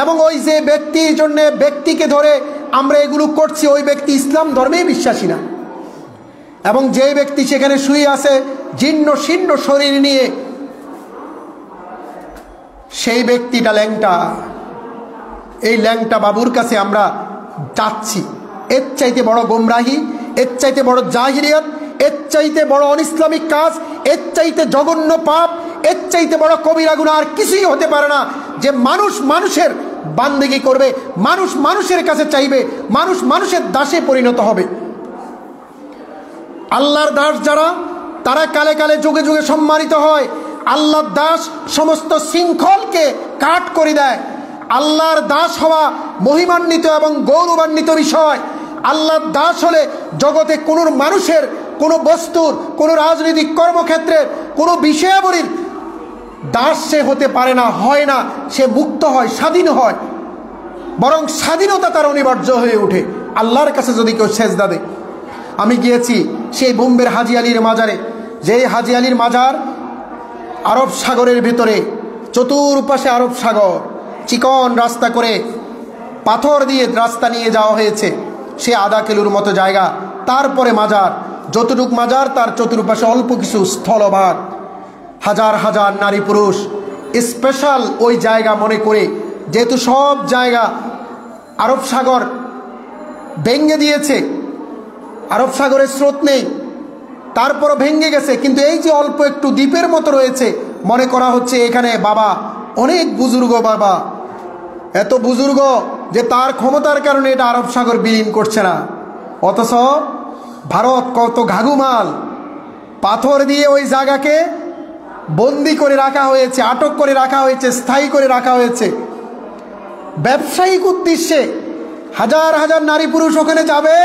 এবং ওই যে ব্যক্তির জন্য ব্যক্তিকে ধরে আমরা এগুলো করছি ওই ব্যক্তি ইসলাম ধর্মেই বিশ্বাসী না। এবং যে ব্যক্তি সেখানে শুয়ে আছে জীর্ণ শীর্ণ শরীর নিয়ে, সেই ব্যক্তিটা ল্যাংটা। এই ল্যাংটা বাবুর কাছে আমরা যাচ্ছি। এর চাইতে বড় গোমরাহি, এর চাইতে বড় জাহিরিয়ত, এর চাইতে বড় অনিসলামিক কাজ, এর চাইতে জঘন্য পাপ, এর চাইতে বড় কবিরা গুনাহ আর কিছুই হতে পারে না। যে মানুষ মানুষের বান্দেগি করবে, মানুষ মানুষের কাছে চাইবে, মানুষ মানুষের দাসে পরিণত হবে। আল্লাহর দাস যারা, তারা কালে কালে যুগে যুগে সম্মানিত হয়। আল্লাহর দাস সমস্ত শৃঙ্খলকে কাট করে দেয়। আল্লাহর দাস হওয়া মহিমান্বিত এবং গৌরবান্বিত বিষয়। আল্লাহর দাস হলে জগতে কোনো মানুষের, কোনো বস্তুর, কোনো রাজনৈতিক কর্মক্ষেত্রের, কোনো বিষয়াবলীর দাস সে হতে পারে না, হয় না। সে মুক্ত হয়, স্বাধীন হয়, বরং স্বাধীনতা তার অনিবার্য হয়ে ওঠে আল্লাহর কাছে যদি কেউ সেজদা দেয়। আমি গিয়েছি সেই বোম্বের হাজি আলীর মাজারে, যেই হাজি আলীর মাজার আরব সাগরের ভিতরে, চতুর্পাশে আরব সাগর, চিকন রাস্তা করে পাথর দিয়ে রাস্তা নিয়ে যাওয়া হয়েছে, সে আধা কিলোর মতো জায়গা। তারপরে মাজার, যতটুক মাজার তার চতুর্পাশে অল্প কিছু স্থলভাগ, হাজার হাজার নারী পুরুষ স্পেশাল ওই জায়গা মনে করে, যেহেতু সব জায়গা আরব সাগর ভেঙে দিয়েছে, আরব সাগরের স্রোত নেই, তারপরও ভেঙে গেছে, কিন্তু এই যে অল্প একটু দ্বীপের মতো রয়েছে, মনে করা হচ্ছে এখানে বাবা অনেক বুজুর্গ, বাবা এত বুজুর্গ যে তার ক্ষমতার কারণে এটা আরব সাগর বিলীন করছে না। অথচ ভারত কত ঘাগুমাল, পাথর দিয়ে ওই জায়গাকে বন্দি করে রাখা হয়েছে, আটক করে রাখা হয়েছে, স্থায়ী করে রাখা হয়েছে ব্যবসায়িক উদ্দেশ্যে। হাজার হাজার নারী পুরুষ ওখানে যাবে,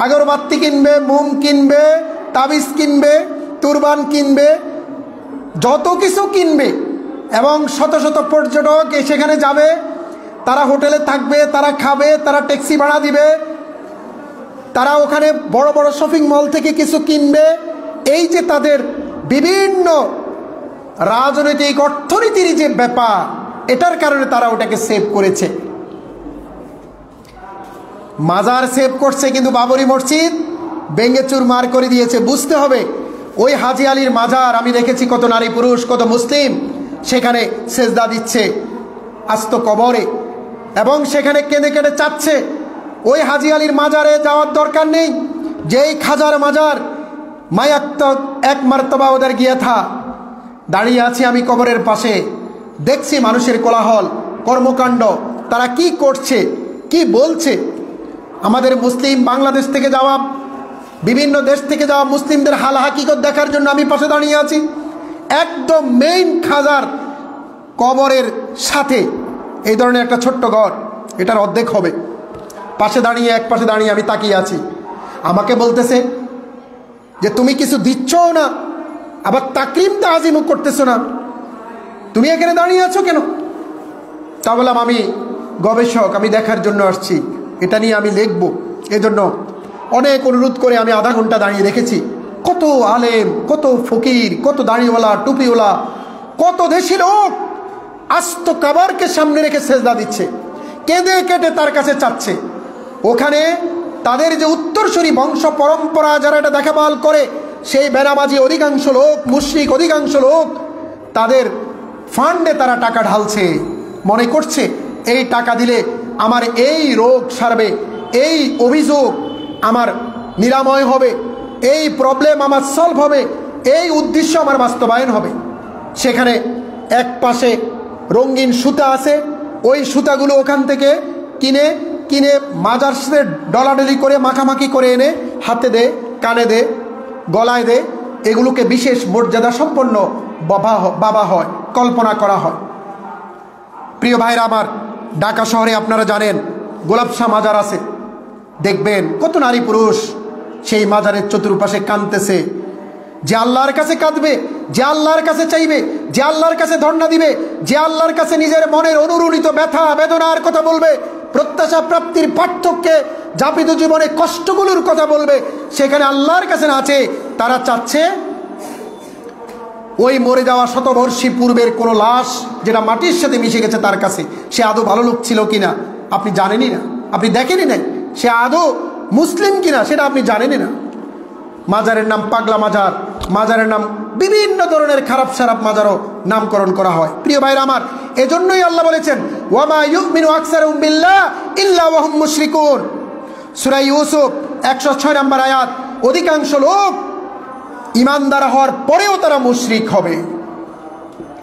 আগরবাতি কিনবে, মোম কিনবে, তাবিজ কিনবে, তুরবান কিনবে, যত কিছু কিনবে, এবং শত শত পর্যটক সেখানে যাবে, তারা হোটেলে থাকবে, তারা খাবে, তারা ট্যাক্সি ভাড়া দিবে, তারা ওখানে বড় বড় শপিং মল থেকে কিছু কিনবে। এই যে তাদের বিভিন্ন রাজনৈতিক অর্থনীতির যে ব্যাপার, এটার কারণে তারা ওটাকে সেভ করেছে। মাজার সেভ করছে, কিন্তু বাবরি মসজিদ ভেঙে চুরমার করে দিয়েছে। বুঝতে হবে ওই হাজি আলীর মাজার আমি দেখেছি কত নারী পুরুষ, কত মুসলিম সেখানে সেজদা দিচ্ছে আস্ত কবরে, এবং সেখানে কেঁদে কেঁদে চাচ্ছে। ওই হাজি আলীর মাজারে যাওয়ার দরকার নেই। যেই খাজার মাজার মায়াক্ত এক মার্তবা ওদের গিয়ে থা, দাঁড়িয়ে আছি আমি কবরের পাশে, দেখছি মানুষের কোলাহল কর্মকাণ্ড, তারা কি করছে, কি বলছে। আমাদের মুসলিম বাংলাদেশ থেকে যাওয়া, বিভিন্ন দেশ থেকে যাওয়া মুসলিমদের হাল হাকিকত দেখার জন্য আমি পাশে দাঁড়িয়ে আছি। একদম মেইন খাজার কবরের সাথে এই ধরনের একটা ছোট্ট ঘর, এটার অর্ধেক হবে। পাশে দাঁড়িয়ে, এক পাশে দাঁড়িয়ে আমি তাকিয়ে আছি। আমাকে বলতেছে যে তুমি কিছু দিচ্ছও না, আবার তাকরিম তাজিমও করতেছো না, তুমি এখানে দাঁড়িয়ে আছো কেন? তা বললাম আমি গবেষক, আমি দেখার জন্য আসছি, এটা নিয়ে আমি লিখবো। এজন্য অনেক অনুরোধ করে আমি আধা ঘন্টা দাঁড়িয়ে রেখেছি। কত আলেম, কত ফকির, কত দাড়িওয়ালা, টুপিওয়ালা, কত দেশি লোক আস্ত কাবারকে সামনে রেখে সেজদা দিচ্ছে, কেঁদে কেটে তার কাছে চাচ্ছে। ওখানে তাদের যে উত্তরসূরি বংশ পরম্পরা যারা এটা দেখাবাল করে, সেই বেনামাজি অধিকাংশ লোক, মুশরিক অধিকাংশ লোক, তাদের ফান্ডে তারা টাকা ঢালছে, মনে করছে এই টাকা দিলে আমার এই রোগ সারবে, এই অভিযোগ আমার নিরাময় হবে, এই প্রবলেম আমার সলভ হবে, এই উদ্দেশ্য আমার বাস্তবায়ন হবে। সেখানে এক পাশে রঙিন সুতা আছে, ওই সুতাগুলো ওখান থেকে কিনে কিনে মাজার সাথে ডলাডলি করে মাখামাখি করে এনে হাতে দে, কানে দে, গলায় দে, এগুলোকে বিশেষ মর্যাদা সম্পন্ন বাবা হয়, কল্পনা করা হয়। প্রিয় ভাইরা আমার, ঢাকা শহরে আপনারা জানেন গোলাপশাহ মাজার আছে, দেখবেন কত নারী পুরুষ সেই মাজারের চতুর্পাশে কাঁদতেছে। যে আল্লাহর কাছে কাঁদবে, যে আল্লাহর কাছে চাইবে, যে আল্লাহর কাছে ধর্ণা দিবে, যে আল্লাহর কাছে নিজের মনের অনুরণিত ব্যথা বেদনার কথা বলবে, প্রত্যাশা প্রাপ্তির পার্থক্যে যাপিত জীবনে কষ্টগুলোর কথা বলবে, সেখানে আল্লাহর কাছে না আছে, তারা চাচ্ছে ওই মরে যাওয়া শতবর্ষী পূর্বের কোনো লাশ যেটা মাটির সাথে মিশে গেছে তার কাছে, সে আদৌ ভালো লোক ছিল কিনা আপনি জানেনই না, আপনি দেখেনই নাই, সে আদৌ মুসলিম কিনা সেটা আপনি জানেনই না। মাজারের নাম পাগলা মাজার, মাজারের নাম বিভিন্ন ধরনের খারাপ সারাপ মাজারও নামকরণ করা হয়। প্রিয় ভাইরা আমার, এজন্যই আল্লাহ বলেছেন ওয়ামা ইউমিনু আকসারুহুম বিল্লাহ ইল্লা ওয়া হুম মুশরিকুন, সূরা ইউসুফ 106 নম্বর আয়াত। অধিকাংশ লোক ইমানদার হওয়ার পরেও তারা মুশরিক হবে।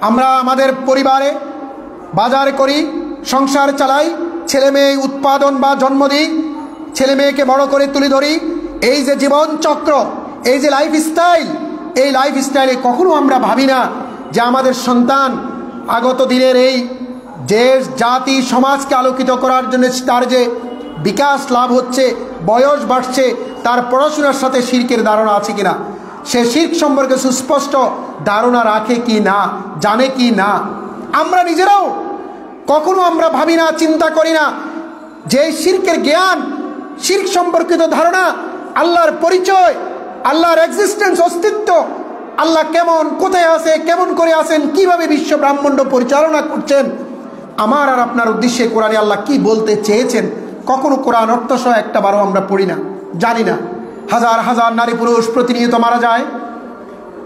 আমরা আমাদের পরিবারে বাজার করি, সংসার চালাই, ছেলে মেয়ে উৎপাদন বা জন্ম দিই, ছেলে মেয়েকে বড় করে তুলে ধরি, এই যে জীবন চক্র, এই যে লাইফস্টাইল, এই লাইফস্টাইলে কখনো আমরা ভাবি না যে আমাদের সন্তান আগত দিনের এই দেশ জাতি সমাজকে আলোকিত করার জন্য তার যে বিকাশ লাভ হচ্ছে, বয়স বাড়ছে, তার পড়াশোনার সাথে শিরকের ধারণা আছে কিনা, সে শিরক সম্পর্কে সুস্পষ্ট ধারণা রাখে কি না, জানে কি না। আমরা নিজেরাও কখনো আমরা ভাবি না, চিন্তা করি না যে শিরকের জ্ঞান, শিরক সম্পর্কিত ধারণা, আল্লাহর পরিচয়, আল্লাহর এক্সিস্টেন্স, অস্তিত্ব, আল্লাহ কেমন, কোথায় আছে, কেমন করে আছেন, কিভাবে বিশ্ব ব্রহ্মাণ্ড পরিচালনা করছেন, আমার আর আপনার উদ্দেশ্যে কোরআনে আল্লাহ কি বলতে চেয়েছেন, কখনো কোরআন অর্থসহ একটা বারও আমরা পড়ি না, জানি না। হাজার হাজার নারী পুরুষ প্রতিনিয়ত মারা যায়,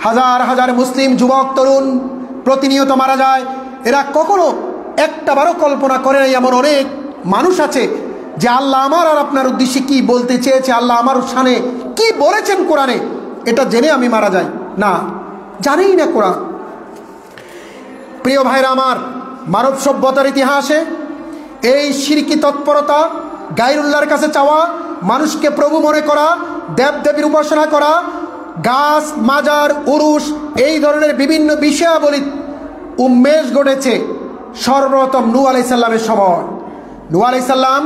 হাজার হাজার মুসলিম যুবক তরুণ প্রতিনিয়ত মারা যায়, এরা কখনো একটা বারও কল্পনা করে নাই এমন অনেক মানুষ আছে যে আল্লাহ আমার আর আপনার উদ্দেশ্যে কি বলতে চেয়েছে, আল্লাহ আমার শানে কি বলেছেন কোরআনে, এটা জেনে আমি মারা যাই না, জানেই না কোরআন। প্রিয় ভাইরা আমার, মানব সভ্যতার ইতিহাসে এই শিরকি তৎপরতা, গায়রুল্লাহর কাছে চাওয়া, মানুষকে প্রভু মনে করা, দেবদেবীর উপাসনা করা, গাছ মাজার উরুস, এই ধরনের বিভিন্ন বিষয়াবলী উন্মেষ ঘটেছে সর্বপ্রথম নূহ আলাইহিস সালামের সময়। নূহ আলাইহিস সালাম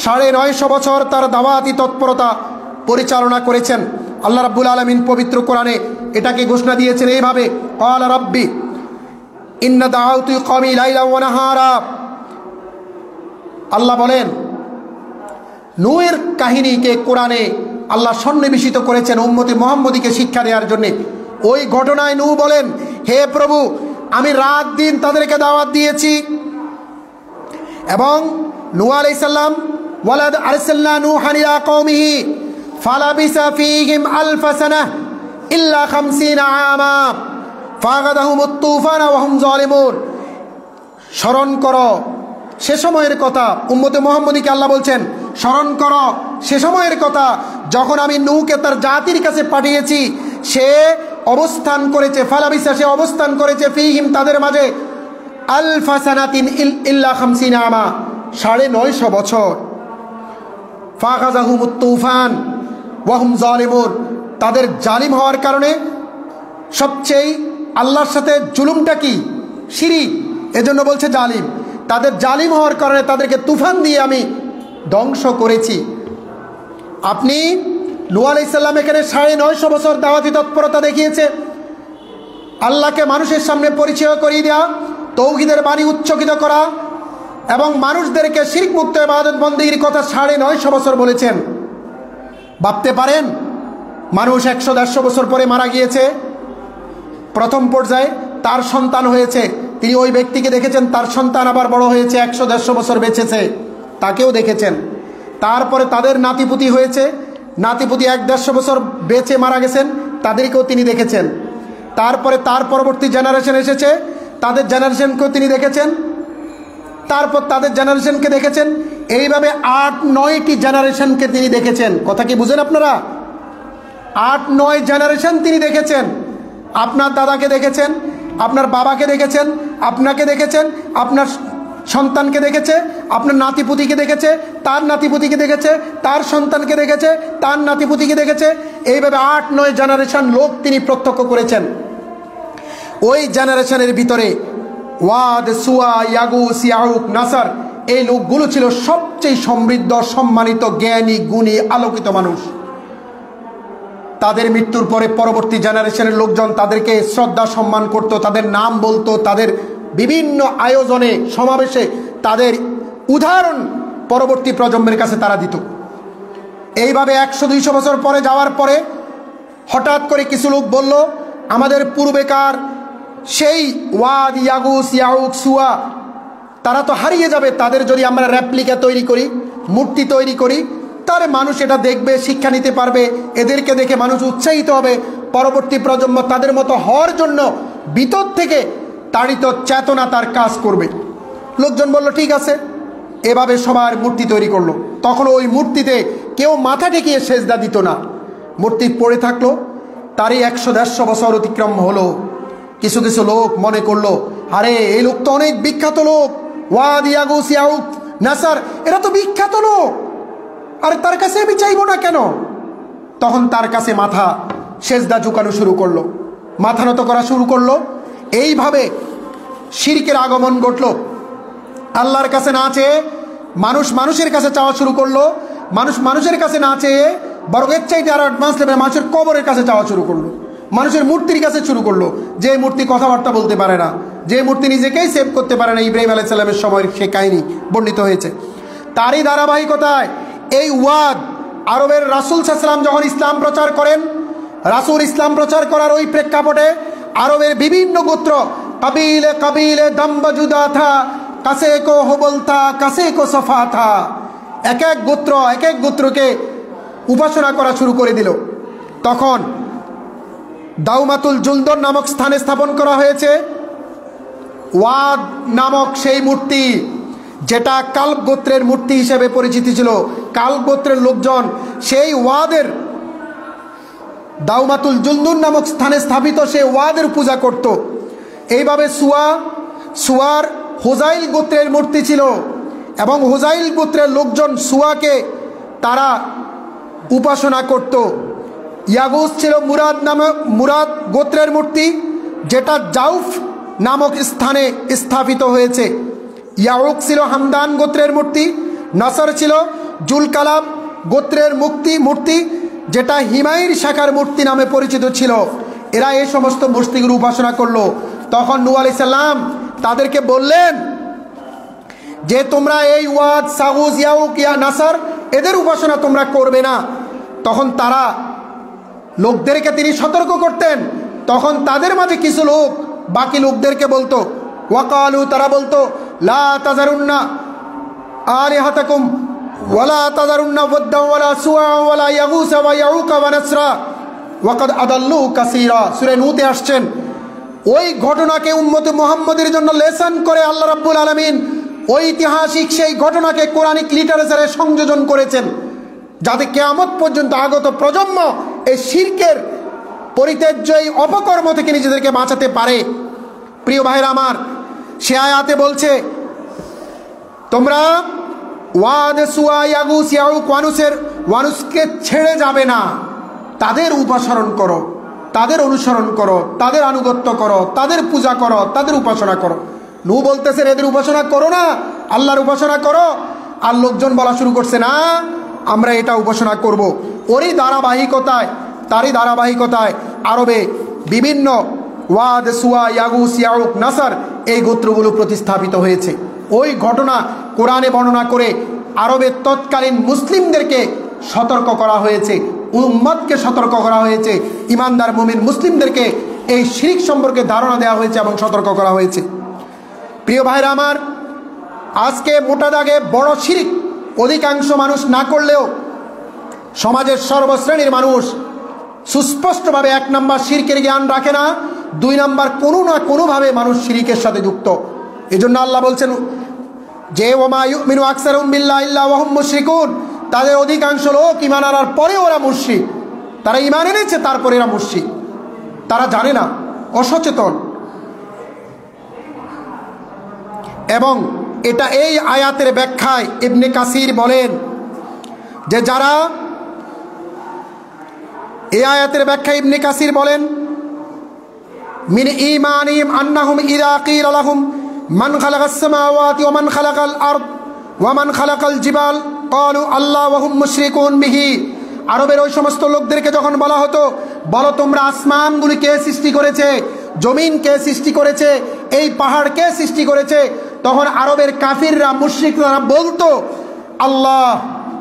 950 বছর তার দাওয়াতি তৎপরতা পরিচালনা করেছেন। আল্লাহ রাব্বুল আলামিন পবিত্র কোরআনে এটাকে ঘোষণা দিয়েছেন এইভাবে, ক্বালা রাব্বি ইন্না দাআউতু কওমি লাইলান ওয়া নাহারা। আল্লাহ বলেন, নূহের কাহিনীকে কোরআনে আল্লাহ সন্নিবেশিত করেছেন উম্মতে মুহাম্মদীকে শিক্ষা দেওয়ার জন্য। ওই ঘটনায় নূহ বলেন, হে প্রভু, আমি রাত দিন তাদেরকে দাওয়াত দিয়েছি। এবং নূহ আলাইহিস সালাম, ওয়ালাদ আরসালনা নূহান ইলা কওমিহি ফালাবিসা ফীহিম আলফা সানাহ ইল্লা 50 আমা ফাগাদাহুমুত তুফান ওয়া হুম যালিমুন। স্মরণ করো সে সময়ের কথা, উম্মতে মুহাম্মদীকে আল্লাহ বলছেন স্মরণ করো সে সময়ের কথা যখন আমি নূহকে তার জাতির কাছে পাঠিয়েছি, সে অবস্থান করেছে, ফালাবিসা, সে অবস্থান করেছে, ফীহিম, তাদের মাঝে, আলফা সানাতিন ইল্লা 50 আমা, 950 বছর। ফাখাযাহুমুত তুফান ওয়া হুম যালিমুন, তাদের জালিম হওয়ার কারণে সবচেয়ে আল্লাহর সাথে জুলুমটা কি? শিরিক, এজন্য বলছে জালিম। তাদের জালিম হওয়ার কারণে তাদেরকে তুফান দিয়ে আমি ধ্বংস করেছি। আপনি নূহ আলাইহিস সালাম এখানে 950 বছর দাওয়াতি তৎপরতা দেখিয়েছে, আল্লাহকে মানুষের সামনে পরিচয় করিয়ে দেওয়া, তৌহিদের বাণী উচ্চকিত করা এবং মানুষদেরকে শিরক মুক্ত ইবাদত বন্দেগীর কথা 950 বছর বলেছেন। ভাবতে পারেন মানুষ 100-150 বছর পরে মারা গিয়েছে, প্রথম পর্যায়ে তার সন্তান হয়েছে, তিনি ওই ব্যক্তিকে দেখেছেন, তার সন্তান আবার বড় হয়েছে, 100-150 বছর বেঁচেছে, তাকেও দেখেছেন। তারপরে তাদের নাতিপুতি হয়েছে, নাতিপুতি 1-150 বছর বেঁচে মারা গেছেন, তাদেরকেও তিনি দেখেছেন। তারপরে তার পরবর্তী জেনারেশন এসেছে, তাদের জেনারেশনকেও তিনি দেখেছেন, তারপর তাদের জেনারেশনকে দেখেছেন, এইভাবে 8-9টি জেনারেশনকে তিনি দেখেছেন। কথা কি বুঝেন আপনারা? 8-9 জেনারেশন তিনি দেখেছেন। আপনার দাদাকে দেখেছেন, আপনার বাবাকে দেখেছেন, আপনাকে দেখেছেন, আপনার সন্তানকে দেখেছে, আপনার নাতিপুতিকে দেখেছে, তার নাতিপুতিকে দেখেছে, তার সন্তানকে দেখেছে, তার নাতিপুতিকে দেখেছে, এইভাবে 8-9 জেনারেশন লোক তিনি প্রত্যক্ষ করেছেন। ওই জেনারেশনের ভিতরে ওয়াদ, সুয়া, ইয়াগুস, ইয়াউক, নাসার, এই লোকগুলো ছিল সবচেয়ে সমৃদ্ধ, সম্মানিত, জ্ঞানী, গুণী, আলোকিত মানুষ। তাদের মৃত্যুর পরে পরবর্তী জেনারেশনের লোকজন তাদেরকে শ্রদ্ধা সম্মান করত, তাদের নাম বলতো, তাদের বিভিন্ন আয়োজনে সমাবেশে তাদের উদাহরণ পরবর্তী প্রজন্মের কাছে তারা দিত। এইভাবে 100-200 বছর পরে যাওয়ার পরে হঠাৎ করে কিছু লোক বলল, আমাদের পূর্বেকার সেই ওয়াদ, ইয়াগুস, ইয়াউক, সুয়া তারা তো হারিয়ে যাবে, তাদের যদি আমরা রেপ্লিকা তৈরি করি, মূর্তি তৈরি করি, তাহলে মানুষ এটা দেখবে, শিক্ষা নিতে পারবে, এদেরকে দেখে মানুষ উৎসাহিত হবে, পরবর্তী প্রজন্ম তাদের মতো হওয়ার জন্য ভিতর থেকে তাড়িত চেতনা তার কাজ করবে। লোকজন বলল ঠিক আছে, এভাবে সবার মূর্তি তৈরি করলো। তখন ওই মূর্তিতে কেউ মাথা ঠেকিয়ে সেজদা দিত না, মূর্তি পড়ে থাকলো। তারই 100-150 বছর অতিক্রম হলো। কিছু কিছু লোক মনে করলো, আরে এই লোক তো অনেক বিখ্যাত লোক, ওয়াদ, ইয়াগুস, ইয়াউক, নাসার, এরা তো বিখ্যাত লোক, আরে তার কাছে আমি চাইবো না কেন? তখন তার কাছে মাথা সেজদা ঝুঁকানো শুরু করলো, মাথা নত করা শুরু করলো। এইভাবে শিরকের আগমন ঘটলো। আল্লাহর কাছে না চেয়ে মানুষ মানুষের কাছে চাওয়া শুরু করলো, মানুষ মানুষের কাছে না চেয়ে বরং এর চাইতে আরো অ্যাডভান্স লেভেলে মানুষের কবরের কাছে চাওয়া শুরু করলো, মানুষের মূর্তির কাছে শুরু করলো। যে মূর্তি কথাবার্তা বলতে পারে না, যে মূর্তি নিজেকেই সেভ করতে পারে না, ইব্রাহিম আলাইহিস সালামের সময়ের সে কাহিনী বর্ণিত হয়েছে। তারই ধারাবাহিকতায় এই ওয়াদ, আরবের রাসূল সাল্লাল্লাহু আলাইহি ওয়াসাল্লাম যখন ইসলাম প্রচার করেন, রাসূল ইসলাম প্রচার করার ওই প্রেক্ষাপটে আরবের বিভিন্ন গোত্র, কবিলে কবিলে দম্বজুদা থা, কাছে কো হবল থা, কাছে কো সফা থা, এক এক গোত্র এক এক গোত্রকে উপাসনা করা শুরু করে দিল। তখন দাউমাতুল জুলদন নামক স্থানে স্থাপন করা হয়েছে ওয়াদ নামক সেই মূর্তি, যেটা কালব গোত্রের মূর্তি হিসেবে পরিচিত ছিল। কালব গোত্রের লোকজন সেই ওয়াদের, দাউমাতুল জুলদুন নামক স্থানে স্থাপিত সেই ওয়াদের পূজা করত। এইভাবে সুয়ার হুজাইল গোত্রের মূর্তি ছিল এবং হুজাইল গোত্রের লোকজন সুয়াকে তারা উপাসনা করত। ইয়াগুস ছিল মুরাদ গোত্রের মূর্তি, যেটা জাউফ নামক স্থানে স্থাপিত হয়েছে। ইয়াউক ছিল হামদান গোত্রের মূর্তি। নাসার ছিল জুলকালাব গোত্রের মূর্তি, যেটা হিমায়ির শাখার মূর্তি নামে পরিচিত ছিল। এরা এই সমস্ত মূর্তিগুলো উপাসনা করলো। তখন নূহ আলাইহিস সালাম তাদেরকে বললেন যে তোমরা এই ওয়াদ, সাগুজ, ইয়াউক, ইয়া নাসার এদের উপাসনা তোমরা করবে না। তখন তারা লোকদেরকে তিনি সতর্ক করতেন। তখন তাদের মাঝে কিছু লোক বাকি লোকদেরকে বলতো, ওয়াকালু, তারা বলতো, লা তাজারুন্না আলিহাতাকুম ওয়ালা তাজারুন্না ওয়াদ্দা ওয়ালা সুআ ওয়ালা ইয়াগুস ওয়া ইয়াউক ওয়া নাসরা ওয়াকাদ আদাল্লু কাসীরা। সূরা নূতে আসছেন। ওই ঘটনাকে উম্মতে মুহাম্মদের জন্য লেসন করে আল্লাহ রাব্বুল আলামিন ঐতিহাসিক সেই ঘটনাকে কোরআনিক লিটারেচারে সংযোজন করেছেন, যাতে কিয়ামত পর্যন্ত আগত প্রজন্ম এই শিরকের পরিত্যাজ্য এই অপকর্ম থেকে নিজেদেরকে বাঁচাতে পারে। প্রিয় ভাইরা আমার, সে আয়াতে বলছে তোমরা ওয়াদ সুয়া ইয়াগুস ইয়াউক ওয়ানুসকে ছেড়ে যাবে না, তাদের উপাসনা করো, তাদের অনুসরণ করো, তাদের আনুগত্য করো, তাদের পূজা করো, তাদের উপাসনা করো। নূহ বলতেছেন এদের উপাসনা করো না, আল্লাহর উপাসনা করো। আর লোকজন বলা শুরু করছে না আমরা এটা উপাসনা করব। তারই ধারাবাহিকতায় আরবে বিভিন্ন ওয়াদ সুয়া ইয়াগুস ইয়াউক নাসার এই গোত্রগুলো প্রতিস্থাপিত হয়েছে। ওই ঘটনা কোরআনে বর্ণনা করে আরবের তৎকালীন মুসলিমদেরকে সতর্ক করা হয়েছে, উম্মতকে সতর্ক করা হয়েছে, ইমানদার মুমিন মুসলিমদেরকে এই শিরক সম্পর্কে ধারণা দেওয়া হয়েছে এবং সতর্ক করা হয়েছে। প্রিয় ভাইরা আমার, আজকে মোটা দাগে বড় শিরক অধিকাংশ মানুষ না করলেও সমাজের সর্বশ্রেণীর মানুষ সুস্পষ্টভাবে 1 নম্বর শিরকের জ্ঞান রাখে না, 2 নম্বর কোনো না কোনোভাবে মানুষ শিরকের সাথে যুক্ত। এজন্য আল্লাহ বলছেন যে ওমা ইউমিনু আকসারুহুম বিল্লাহি ইল্লা ওয়া হুম মুশরিকুন, তাদের অধিকাংশ লোক ঈমান আনার পরে ওরা মুশরিক। তারা ঈমান এনেছে তারপরে এরা মুশরিক, তারা জানে না, অসচেতন। এবং এটা এই আয়াতের ব্যাখ্যায় ইবনে কাসির বলেন যে যারা এই আয়াতের ব্যাখ্যায় ইবনে কাসির বলেন মিন ঈমানিহিম আন্নাহুম ইযা কিলা লাহুম মান খালাকাস সামাওয়াতি ওয়া মান খালাকাল আরদ ওয়া মান খালাকাল জিবাল ক্বালু আল্লাহ ওয়া হুম মুশরিকুন বিহি। আরবের ওই সমস্ত লোকদেরকে যখন বলা হতো বলো তোমরা আসমানগুলি কে সৃষ্টি করেছে, জমিন কে সৃষ্টি করেছে, এই পাহাড় কে সৃষ্টি করেছে, তখন আরবের কাফিররা মুশরিকরা বলতো আল্লাহ,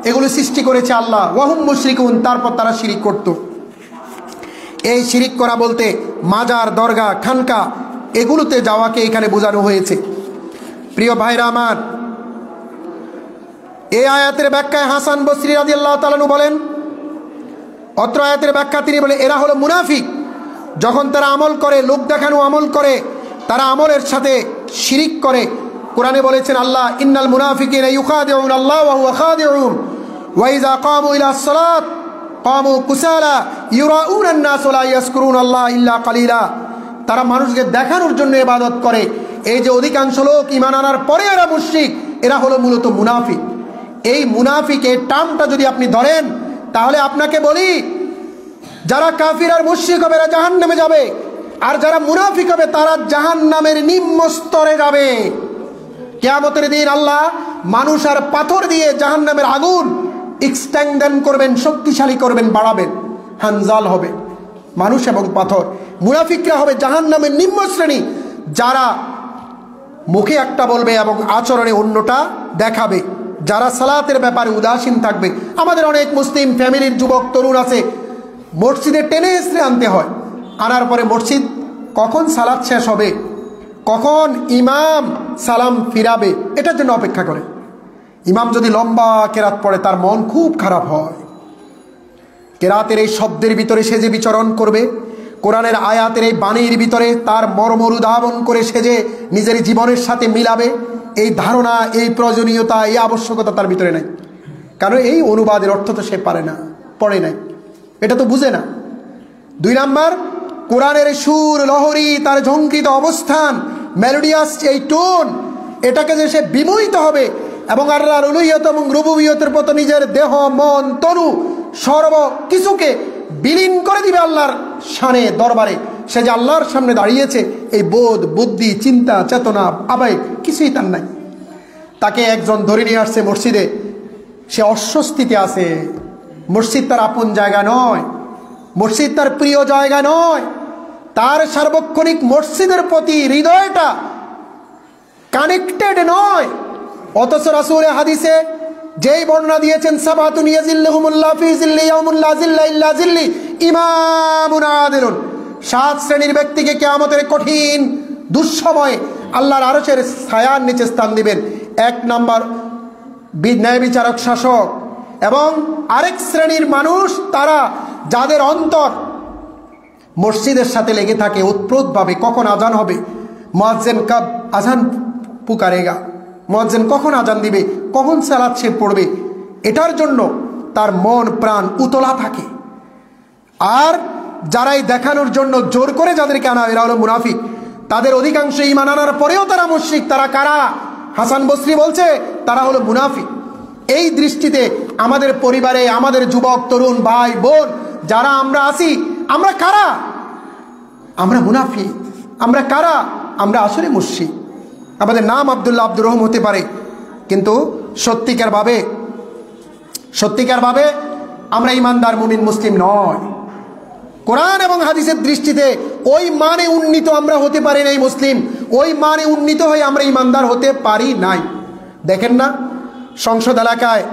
এগুলো সৃষ্টি করেছে আল্লাহ, ওয়া হুম মুশরিকুন, তারপর তারা শিরিক করত। এই শিরিক করা বলতে মাজার, দরগা, খানকা এগুলোতে যাওয়াকে এখানে বোঝানো হয়েছে। প্রিয় ভাইরা আমার, এই আয়াতের ব্যাখ্যায় হাসান বসরি রাদিয়াল্লাহু তাআলা আনহু বলেন, অত্র আয়াতের ব্যাখ্যা তিনি বলে এরা হলো মুনাফিক। যখন তারা আমল করে, লোক দেখানো আমল করে, তারা আমলের সাথে শিরিক করে। কোরআনে বলেছেন আল্লাহ ইন্নাল মুনাফিকিনা ইউখাদিউন আল্লাহ ওয়া হুয়া খাদিউহুম ওয়া ইযা কামু ইলাস সালাত কামু কুসালা ইউরাউনা আন-নাস ওয়া লা ইয়াজকুরুনা আল্লাহ ইল্লা কালিলা। তারা মানুষকে দেখানোর জন্য ইবাদত করে। এই যে অধিকাংশ লোক ঈমান আনার পরে এরা মুশরিক, এরা হলো মূলত মুনাফিক। এই মুনাফিকের টার্মটা যদি আপনি ধরেন তাহলে আপনাকে বলি যারা কাফির আর মুশরিক হবে এরা জাহান্নামে যাবে, আর যারা মুনাফিক হবে তারা জাহান্নামের নিম্ন স্তরে যাবে। কিয়ামতের দিন আল্লাহ মানুষ আর পাথর দিয়ে জাহান্নামের আগুন এক্সটেনশন করবেন, শক্তিশালী করবেন, বাড়াবেন, হানজাল হবে মানুষ এবং পাথর। মুনাফিকরা হবে জাহান্নামের নিম্ন শ্রেণী, যারা মুখে একটা বলবে এবং আচরণে অন্যটা দেখাবে, যারা সালাতের ব্যাপারে উদাসীন থাকবে। আমাদের অনেক মুসলিম ফ্যামিলির যুবক তরুণ আছে, মসজিদে টেনে এসে আনতে হয়, আনার পরে মসজিদ কখন সালাত শেষ হবে, কখন ইমাম সালাম ফিরাবে, এটার জন্য অপেক্ষা করে। ইমাম যদি লম্বা কেরাত পড়ে তার মন খুব খারাপ হয়। কেরাতের এই শব্দের ভিতরে সে যে বিচরণ করবে, কোরআনের আয়াতের এই বাণীর ভিতরে তার মর্ম উদ্ভাবন করে সে যে নিজের জীবনের সাথে মিলাবে, এই ধারণা, এই প্রয়োজনীয়তা, এই আবশ্যকতা তার ভিতরে নাই। কারণ এই অনুবাদের অর্থ তো সে পারে না, পড়ে নাই, এটা তো বুঝে না। 2 নাম্বার, কোরআনের সুর, লহরী, তার ঝঙ্কৃত অবস্থান, মেলোডিয়াস এই টোন, এটাকে যে সে বিমোহিত হবে এবং আল্লাহর উলুহিয়ত এবং রুবুবিয়তের প্রতি নিজের দেহ, মন, তনু সর্ব কিছুকে বিলীন করে দিবে আল্লাহর শানে, দরবারে। সে যে আল্লাহর সামনে দাঁড়িয়েছে এই বোধ, বুদ্ধি, চিন্তা, চেতনা, আবেগ কিছুই তার নাই। তাকে একজন ধরে নিয়ে আসছে মসজিদে, সে অস্বস্তিতে আছে। মসজিদ তার আপন জায়গা নয়, মসজিদ তার প্রিয় জায়গা নয়, তার সার্বক্ষণিক মসজিদের প্রতি হৃদয়টা কানেক্টেড নয়। অথচ রাসূলের হাদিসে যেই বর্ণনা দিয়েছেন সাবাতুন ইয়াজিল্লুহুমুল্লাহ ফি জিল্লি ইয়াউমুল লা জিল্লা ইল্লা জিল্লি ইমামুন আদিলুন, 7 শ্রেণীর ব্যক্তিকে কিয়ামতের কঠিন দুঃসময়ে আল্লাহর আরশের ছায়ার নিচে স্থান দিবেন। 1 নাম্বার ন্যায় বিচারক শাসক, এবং আরেক শ্রেণীর মানুষ তারা যাদের অন্তর মসজিদের সাথে লেগে থাকে উৎপ্রোতভাবে, কখন আজান হবে, মুয়াজ্জিন কব আজান পুকারেগা, মুয়াজ্জিন কখন আজান দিবে, কখন সালাত সে পড়বে, এটার জন্য তার মন প্রাণ উতলা থাকে। আর যারাই দেখানোর জন্য জোর করে যাদেরকে আনা, এরা হলো মুনাফিক। তাদের অধিকাংশ ঈমান আনার পরেও তারা মুশরিক। তারা কারা? হাসান বসরি বলছে তারা হলো মুনাফিক। এই দৃষ্টিতে আমাদের পরিবারে আমাদের যুবক তরুণ ভাই বোন যারা আমরা আছি, আমরা কারা? আমরা মুনাফিক। আমরা কারা? আমরা আসলে মুশরিক। আমাদের নাম আব্দুল্লাহ আব্দুর রহিম হতে পারে, কিন্তু সত্যিকারভাবে আমরা ইমানদার মুমিন মুসলিম নয়। কোরআন এবং হাদিসের দৃষ্টিতে ওই মানে উন্নীত আমরা হতে পারি নাই মুসলিম, ওই মানে উন্নীত হয়ে আমরা ইমানদার হতে পারি নাই। দেখেন না, সংসদ এলাকায়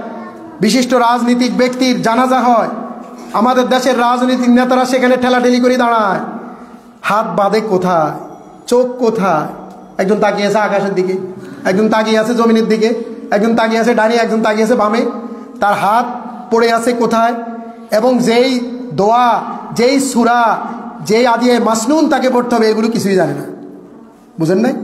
বিশিষ্ট রাজনীতিক ব্যক্তির জানাজা হয়, আমাদের দেশের রাজনৈতিক নেতারা সেখানে ঠেলাঠেলি করে দাঁড়ায়। হাত বাঁধে কোথায়? চোখ কোথায়? একজন তাকিয়ে আছে আকাশের দিকে, একজন তাকিয়ে আছে জমিনের দিকে, একজন তাকিয়ে আছে ডানে, একজন তাকিয়ে আছে বামে। তার হাত পড়ে আছে কোথায়? এবং যেই দোয়া, যেই সূরা, যেই আদিয়ে মাসনুন তাকে পড়তে হবে, এগুলো কিছুই জানে না। বুঝেন নাই?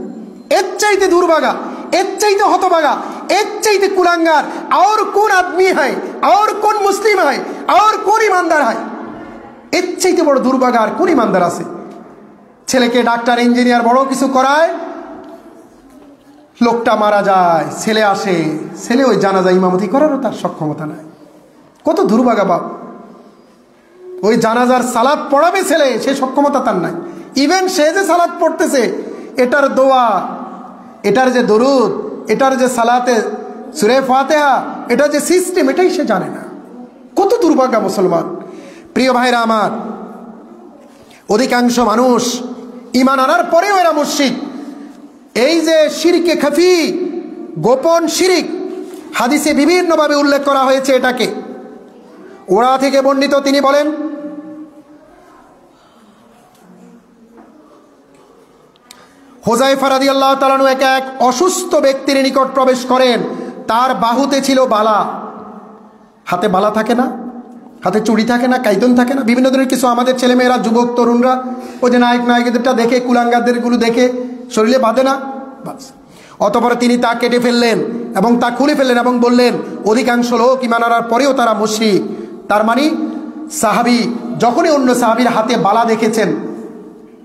এর চাইতে দুর্ভাগা, এর চাইতে হতভাগা, এর চাইতে কুলাঙ্গার আর কোন আদমি হয়, আর কোন মুসলিম হয়, আর কোন ইমানদার হয়? এর চাইতে বড় দুর্ভাগা আর কোন ইমানদার আছে? ছেলেকে ডাক্তার ইঞ্জিনিয়ার বড় কিছু করায়, লোকটা মারা যায়, ছেলে আসে, ছেলে ওই জানাজা ইমামতি করারও তার সক্ষমতা নাই। কত দুর্ভাগা বাপ! ওই জানাজার সালাত পড়াবে ছেলে, সে সক্ষমতা তার নাই। ইভেন সে যে সালাত পড়তেছে, এটার দোয়া, এটার যে দরুদ, এটার যে সালাতে সূরা ফাতিহা, এটা যে সিস্টেম, এটাই সে জানে না। কত দুর্ভাগা মুসলমান! প্রিয় ভাইরা আমার, অধিকাংশ মানুষ ঈমান আনার পরেও এরা মুশরিক। এই যে শিরকে খাফি, গোপন শিরিক, হাদিসে বিভিন্নভাবে উল্লেখ করা হয়েছে এটাকে। ওরা থেকে বর্ণিত, তিনি বলেন, হুযায়ফা রাদিয়াল্লাহু তাআলা আনহু এক অসুস্থ ব্যক্তির নিকট প্রবেশ করেন। তার বাহুতে ছিল বালা। হাতে বালা থাকে না, হাতে চুড়ি থাকে না, কাইতন থাকে না, বিভিন্ন ধরনের কিছু আমাদের ছেলেমেয়েরা, যুবক তরুণরা ওই যে নায়িকাদেরটা দেখে, কুলাঙ্গারদেরগুলো দেখে শরীরে বাঁধে না। অতঃপর তিনি তা কেটে ফেললেন এবং তা খুলে ফেললেন এবং বললেন, অধিকাংশ লোক ঈমান আনার পরেও তারা মুশরিক। তার মানে সাহাবী যখনই অন্য সাহাবীর হাতে বালা দেখেছেন,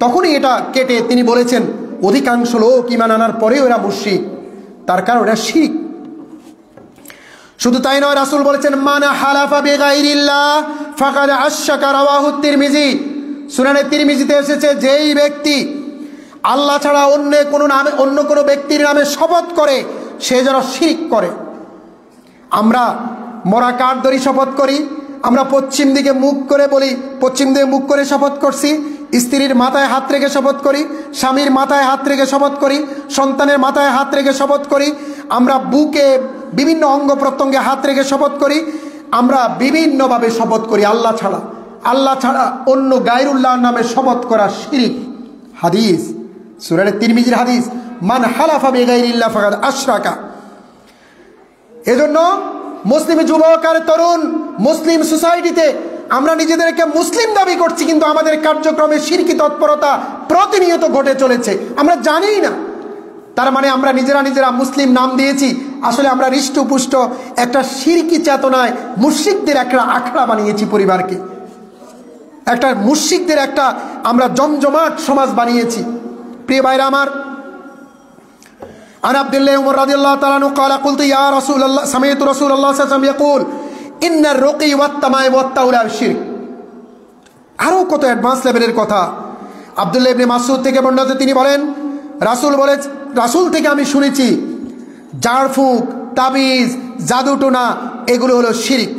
তখনই এটা কেটে তিনি বলেছেন, অধিকাংশ লোক ঈমান আনার পরেও এরা মুশরিক, তার কারণ এরা শিরক। শুধু তাই নয়, রাসূল বলেছেন, মান হালাফা বিগাইরিল্লাহ ফাকাদ আশরাকা, রাওয়াহু তিরমিজি। সুনানে তিরমিজিতে এসেছে, যেই ব্যক্তি আল্লাহ ছাড়া অন্য কোনো ব্যক্তির নামে শপথ করে, সে যেন শিরক করে। আমরা মরা কাঠ ধরি শপথ করি, আমরা পশ্চিম দিকে মুখ করে বলি, পশ্চিম দিকে মুখ করে শপথ করছি, স্ত্রীর মাথায় হাত রেখে শপথ করি, স্বামীর মাথায় হাত রেখে শপথ করি, সন্তানের মাথায় হাত রেখে শপথ করি, আমরা বুকে বিভিন্ন অঙ্গ প্রত্যঙ্গে হাত রেখে শপথ করি, আমরা বিভিন্নভাবে শপথ করি আল্লাহ ছাড়া অন্য গায়রুল্লাহর নামে শপথ করা শিরক। হাদিস, সূরা তিরমিজির হাদিস, মান হালাফা বিগাইরিল্লাহ ফাকাদ আশরাকা। এজন্য মুসলিম যুবক আর তরুণ, মুসলিম সোসাইটিতে আমরা নিজেদেরকে মুসলিম দাবি করছি, কিন্তু আমাদের কার্যক্রমে শিরকি তৎপরতা প্রতিনিয়ত ঘটে চলেছে, আমরা জানিই না। তার মানে আমরা নিজেরা মুসলিম নাম দিয়েছি, আসলে আমরা হৃষ্টপুষ্ট একটা শিরকি চেতনায় মুশরিকদের একটা আখড়া বানিয়েছি, পরিবারকে একটা মুশরিকদের একটা আমরা জমজমাট সমাজ বানিয়েছি। প্রিয় ভাইরা আমার, عن عبد الله عمر رضي الله تعالى عنه قال قلت يا رسول الله سمعت رسول الله صلى الله عليه وسلم يقول إن الرقي والتمائم والتولى الشرك। আরো কত অ্যাডভান্স লেভেলের কথা আব্দুল্লাহ ইবনে মাসউদ থেকে বর্ণিত, তিনি বলেন, রাসূল থেকে আমি শুনেছি, ঝাড়ফুঁক, তাবিজ, জাদুটোনা, এগুলো হলো শিরক।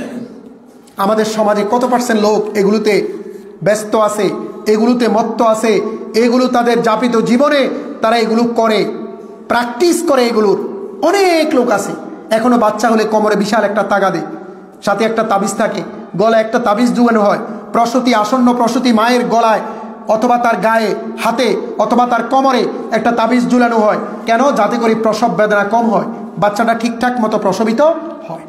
আমাদের সমাজে কত পার্সেন্ট লোক এগুলোতে ব্যস্ত আছে, এগুলোতে মত্ত আছে, এগুলো তাদের যাপিত জীবনে তারা এগুলো করে, প্র্যাকটিস করে। এগুলোর অনেক লোক আছে। এখনো বাচ্চা হলে কোমরে বিশাল একটা তাগাদে, সাথে একটা তাবিজ থাকে, গলায় একটা তাবিজ ঝুলানো হয়। আসন্ন প্রসূতি মায়ের গলায় অথবা তার গায়ে, হাতে অথবা তার কোমরে একটা তাবিজ ঝুলানো হয়। কেন? যাতে করে প্রসব বেদনা কম হয়, বাচ্চাটা ঠিকঠাক মতো প্রসবিত হয়।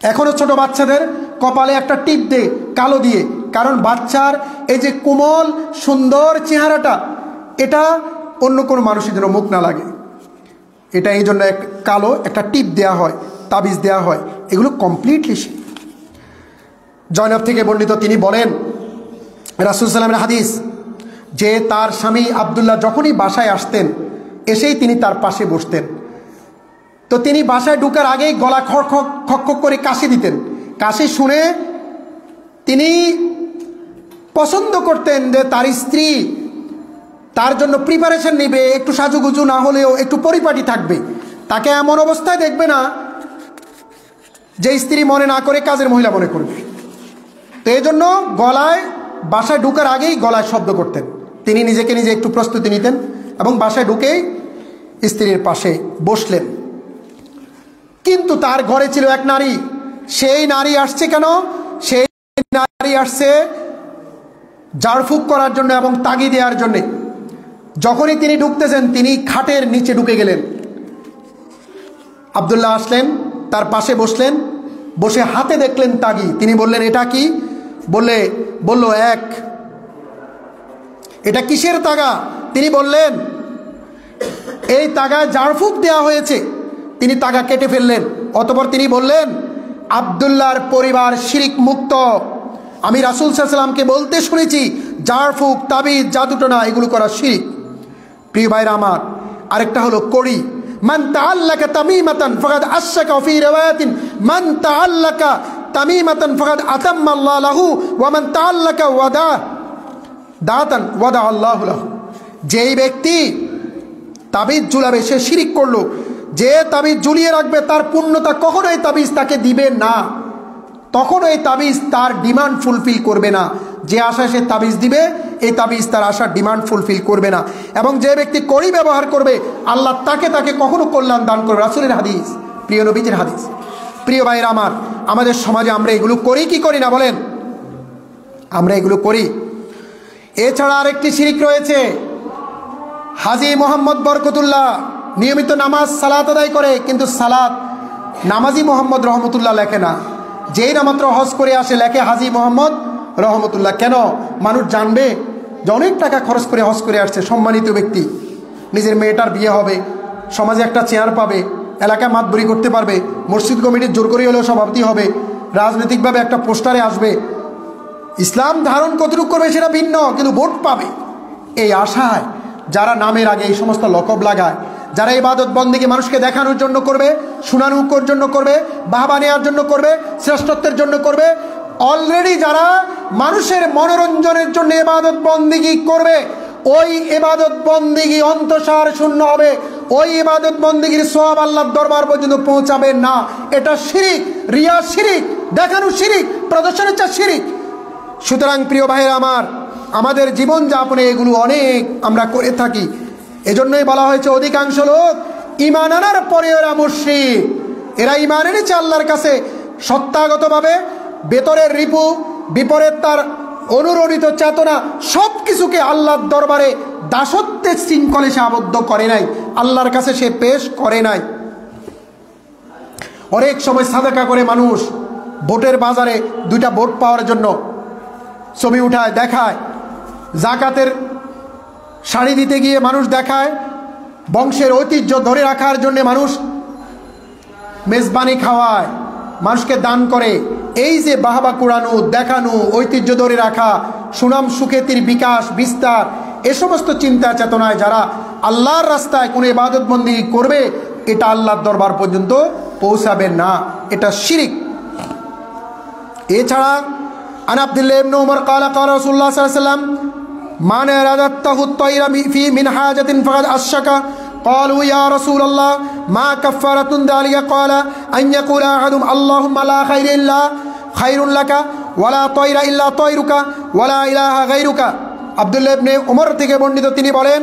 এখনো ছোট বাচ্চাদের কপালে একটা টিপ দেয় কালো দিয়ে, কারণ বাচ্চার এই যে কোমল সুন্দর চেহারাটা, এটা অন্য কোনো মানুষের জন্য মুখ না লাগে, এটা এই জন্য কালো একটা টিপ দেয়া হয়, তাবিজ দেয়া হয়। এগুলো কমপ্লিটলি শিরক। জয়নব থেকে বর্ণিত, তিনি বলেন, রাসূল সাল্লাল্লাহু আলাইহি হাদিস, যে তার স্বামী আব্দুল্লাহ যখনই বাসায় আসতেন এসেই তিনি তার পাশে বসতেন। তো তিনি বাসায় ঢুকার আগেই গলা খক খক করে কাশি দিতেন। কাশি শুনে তিনি পছন্দ করতেন যে তার স্ত্রী তার জন্য প্রিপারেশন নেবে, একটু সাজুগুজু না হলেও একটু পরিপাটি থাকবে, তাকে এমন অবস্থায় দেখবে না যে স্ত্রী মনে না করে কাজের মহিলা মনে করবে। তো এই জন্য বাসায় ঢুকার আগেই গলায় শব্দ করতেন। তিনি নিজেকে নিজে একটু প্রস্তুতি নিতেন এবং বাসায় ঢুকেই স্ত্রীর পাশে বসলেন। কিন্তু তার ঘরে ছিল এক নারী। সেই নারী আসছে কেন? সেই নারী আসছে ঝাড়ফুঁক করার জন্য এবং তাগি দেওয়ার জন্য। যখনই তিনি ঢুকতেছেন তিনি খাটের নিচে ঢুকে গেলেন। আব্দুল্লাহ আসলেন, তার পাশে বসলেন, বসে হাতে দেখলেন তাগি। তিনি বললেন, এটা কি? বলল এক। এটা কিসের তাগা? তিনি বললেন, এই তাগায় ঝাড়ফুঁক দেওয়া হয়েছে। তিনি তাগা কেটে ফেললেন। অতঃপর তিনি বললেন, আব্দুল্লাহর পরিবার শিরিক মুক্ত। আমি রাসূল সাল্লাল্লাহু আলাইহি ওয়াসাল্লামকে বলতে শুনেছি ঝাড়ফুঁক, তাবিজ, জাদুটোনা এগুলো করা শিরিক। প্রিয় ভাইরা আমার, আরেকটা হলো কড়ি। মান তাআল্লাকা তামিমাতান ফাকাদ আশরাকা, ফি রিওয়ায়াতিন মান তাআল্লাকা তামিমাতান ফাকাদ আতাম্মা আল্লাহু লাহু ওয়া মান তাআল্লাকা দাতান ওয়াদা আল্লাহু লাহু। যেই ব্যক্তি তাবিজ ঝুলাবে সে শিরিক করলো। যে তাবিজ ঝুলিয়ে রাখবে তার পূর্ণতা কখনোই তাবিজ তাকে দিবে না, তখন এই তাবিজ তার ডিমান্ড ফুলফিল করবে না। যে আশায় সে তাবিজ দিবে এই তাবিজ তার আশার ডিমান্ড ফুলফিল করবে না। এবং যে ব্যক্তি কড়ি ব্যবহার করবে আল্লাহ তাকে কখনো কল্যাণ দান করবে। রাসূলের হাদিস, প্রিয় নবীজির হাদিস। প্রিয় ভাইরা আমার, আমাদের সমাজে আমরা এগুলো করি কি করি না বলেন? আমরা এগুলো করি। এছাড়া আরেকটি শিরিক রয়েছে। হাজী মোহাম্মদ বরকতুল্লাহ নিয়মিত নামাজ সালাত আদায় করে, কিন্তু সালাত নামাজি মোহাম্মদ রহমতুল্লাহ লেখে না। যেই না মাত্র হজ করে আসে লেখে হাজী মোহাম্মদ রহমতুল্লাহ। কেন? মানুষ জানবে যে অনেক টাকা খরচ করে হজ করে আসছে, সম্মানিত ব্যক্তি। নিজের মেয়েটার বিয়ে হবে, সমাজে একটা চেয়ার পাবে, এলাকায় মাতবরি করতে পারবে, মসজিদ কমিটির জোর করে হলেও সভাপতি হবে, রাজনৈতিকভাবে একটা পোস্টারে আসবে। ইসলাম ধারণ কতটুকু করবে সেটা ভিন্ন, কিন্তু ভোট পাবে এই আশায় যারা নামের আগে এই সমস্ত লকব লাগায়, যারা ইবাদত বন্দেগী মানুষকে দেখানোর জন্য করবে, শোনানোর জন্য করবে, বাহবা নেওয়ার জন্য করবে, শ্রেষ্ঠত্বের জন্য করবে, অলরেডি যারা মানুষের মনোরঞ্জনের জন্য ইবাদত বন্দেগী করবে, ওই ইবাদত বন্দেগী অন্তঃসার শূন্য হবে। ওই ইবাদত বন্দেগীর সওয়াব আল্লাহর দরবার পর্যন্ত পৌঁছাবে না। এটা শিরিক, রিয়া শিরিক, দেখানো শিরিক, প্রদর্শনের চা শিরিক। সুতরাং প্রিয় ভাইয়েরা আমার, আমাদের জীবনযাপনে এগুলো অনেক আমরা করে থাকি। এজন্যই বলা হয়েছে অধিকাংশ লোক ঈমান আনার পরে এরা মুশরিক। এরা ঈমান এনেছে আল্লাহর কাছে সত্তাগতভাবে, ভেতরের রিপু বিপরীত তার অনুরণিত চেতনা সব কিছুকে আল্লাহর দরবারে দাসত্বের শৃঙ্খলে সে আবদ্ধ করে নাই, আল্লাহর কাছে সে পেশ করে নাই। অনেক সময় সাদাকা করে মানুষ ভোটের বাজারে দুইটা ভোট পাওয়ার জন্য ছবি উঠায় দেখায়, জাকাতের শাড়ি দিতে গিয়ে মানুষ দেখায়, বংশের ঐতিহ্য ধরে রাখার জন্য মানুষ মেজবানি খাওয়ায়, মানুষকে দান করে। এই যে বাহবা কুড়ানো, দেখানো, ঐতিহ্য ধরে রাখা, সুনাম সুখ্যাতির বিকাশ বিস্তার, এ সমস্ত চিন্তা চেতনায় যারা আল্লাহর রাস্তায় কোনো ইবাদত বন্দেগী করবে, এটা আল্লাহর দরবার পর্যন্ত পৌঁছাবে না, এটা শিরিক। এছাড়া আন আব্দুল্লাহ ইবনে উমর قال قال رسول الله صلى الله عليه وسلم من ردته الطير في من حاجة فقد أشرك قالوا يا رسول الله ما كفارة ذلك قال أن يقول أحدهم اللهم لا خير إلا خير لك ولا طير إلا طيرك ولا إله غيرك। আব্দুল্লাহ ইবনে উমর থেকে বর্ণিত, তিনি বলেন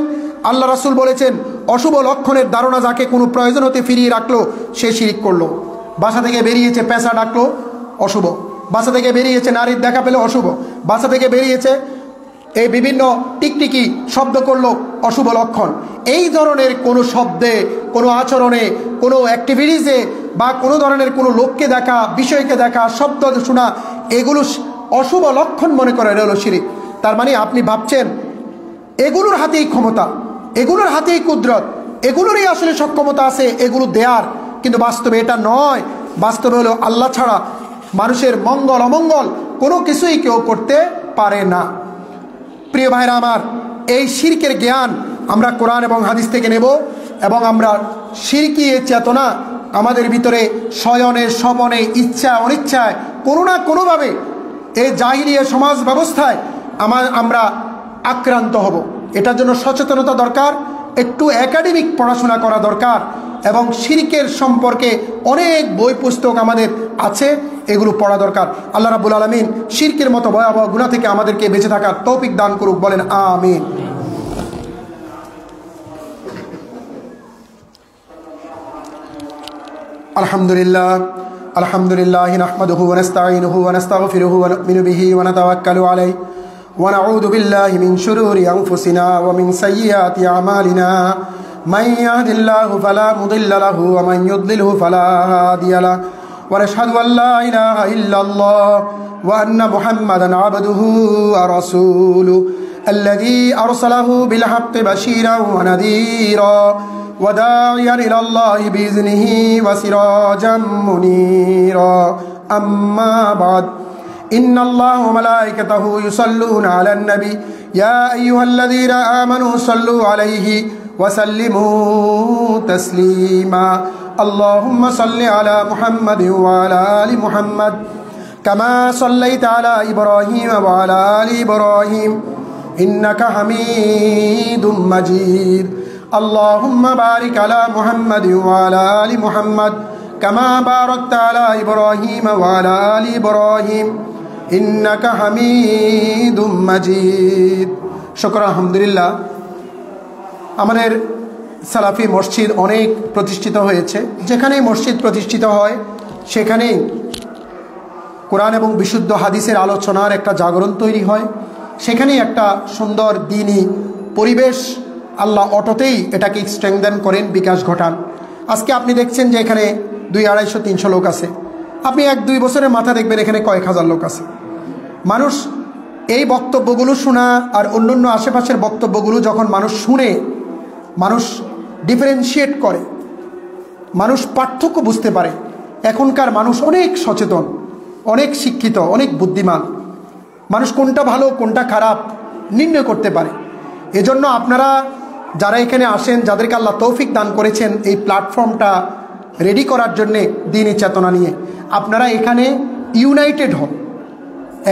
আল্লাহ রাসূল বলেছেন, অশুভ লক্ষণের ধারণা যাকে কোনো প্রয়োজন হতে ফিরিয়ে রাখলো সে শিরিক করলো। বাসা থেকে বেরিয়েছে পেঁচা ডাকলো, অশুভ। বাসা থেকে বেরিয়েছে নারীর দেখা পেলে অশুভ। বাসা থেকে বেরিয়েছে এই বিভিন্ন টিকটিকি শব্দ করলো, অশুভ লক্ষণ। এই ধরনের কোনো শব্দে, কোনো আচরণে, কোনো অ্যাক্টিভিটিসে বা কোনো ধরনের কোনো লোককে দেখা, বিষয়কে দেখা, শব্দ শোনা, এগুলো অশুভ লক্ষণ মনে করে হলো শিরিক। তার মানে আপনি ভাবছেন এগুলোর হাতেই ক্ষমতা, এগুলোর হাতেই কুদরত, এগুলোরই আসলে সক্ষমতা আছে এগুলো দেয়ার, কিন্তু বাস্তবে এটা নয়। বাস্তবে হলো আল্লাহ ছাড়া মানুষের মঙ্গল অমঙ্গল কোনো কিছুই কেউ করতে পারে না। প্রিয় ভাইরা আমার, এই শিরকের জ্ঞান আমরা কোরআন এবং হাদিস থেকে নেব এবং আমরা শিরকি চেতনা আমাদের ভিতরে শয়নে স্বপনে ইচ্ছা অনিচ্ছায় কোনো না কোনোভাবে এই জাহিলিয়া সমাজ ব্যবস্থায় আমরা আক্রান্ত হব। এটার জন্য সচেতনতা দরকার, একটু একাডেমিক পড়াশোনা করা দরকার এবং শিরকের সম্পর্কে অনেক বই পুস্তক আমাদের আছে, এগুলো পড়া দরকার। আল্লাহ রাব্বুল আলামিন শিরকের মতো ভয়াবহ গুনাহ থেকে আমাদেরকে বেঁচে থাকার তৌফিক দান করুক, বলেন আমিন। আলহামদুলিল্লাহ আলহামদুলিল্লাহ নাহমাদুহু ওয়া নাস্তাঈনুহু ওয়া নাস্তাগফিরুহু ওয়া নু'মিনু বিহি ওয়া নাতাওয়াক্কালু আলাইহি ওয়া নাউযু বিল্লাহি মিন শুরুরি আনফুসিনা ওয়া মিন সাইয়্যাতি আমালিনা মান ইয়াহদিল্লাহু ফালা মুদিল্লা লাহু ওয়া মান ইউদ্লিলহু ফালা হাদিয়া লাহু ওয়া নাশহাদু আল লা ইলাহা ইল্লাল্লাহ ওয়া আন্না মুহাম্মাদান আবদুহু ওয়া রাসূলুহু আল্লাযী আরসালাহু বিল হাক্কি বাশীরান ওয়া নাযীরা وداعيا إلى الله بإذنه وسراجا منيرا أما بعد إن الله وملائكته يصلون على النبي يا أيها الذين آمنوا صلوا عليه وسلموا تسليما اللهم صل على محمد وعلى آل محمد كما صليت على إبراهيم وعلى آل إبراهيم إنك حميد مجيد اللهم بارك على محمد وعلى آل محمد كما باركت على إبراهيم وعلى آل إبراهيم إنك حميد مجيد شكرا الحمد لله আমাদের সালাফি মসজিদ অনেক প্রতিষ্ঠিত হয়েছে। যেখানেই মসজিদ প্রতিষ্ঠিত হয় সেখানেই কোরআন এবং বিশুদ্ধ হাদিসের আলোচনার একটা জাগরণ তৈরি হয়, সেখানেই একটা সুন্দর দ্বীনি পরিবেশ আল্লাহ অটোতেই এটাকে স্ট্রেংথেন করেন, বিকাশ ঘটান। আজকে আপনি দেখছেন যে এখানে 200-250-300 লোক আছে, আপনি 1-2 বছরের মাথা দেখবেন এখানে কয়েক হাজার লোক আছে। মানুষ এই বক্তব্যগুলো শোনা আর অন্যান্য আশেপাশের বক্তব্যগুলো যখন মানুষ শুনে, মানুষ ডিফারেন্সিয়েট করে, মানুষ পার্থক্য বুঝতে পারে। এখনকার মানুষ অনেক সচেতন, অনেক শিক্ষিত, অনেক বুদ্ধিমান। মানুষ কোনটা ভালো কোনটা খারাপ নির্ণয় করতে পারে। এজন্য আপনারা যারা এখানে আসেন, যাদেরকে আল্লাহ তৌফিক দান করেছেন এই প্ল্যাটফর্মটা রেডি করার জন্যে দ্বীনি চেতনা নিয়ে, আপনারা এখানে ইউনাইটেড হন।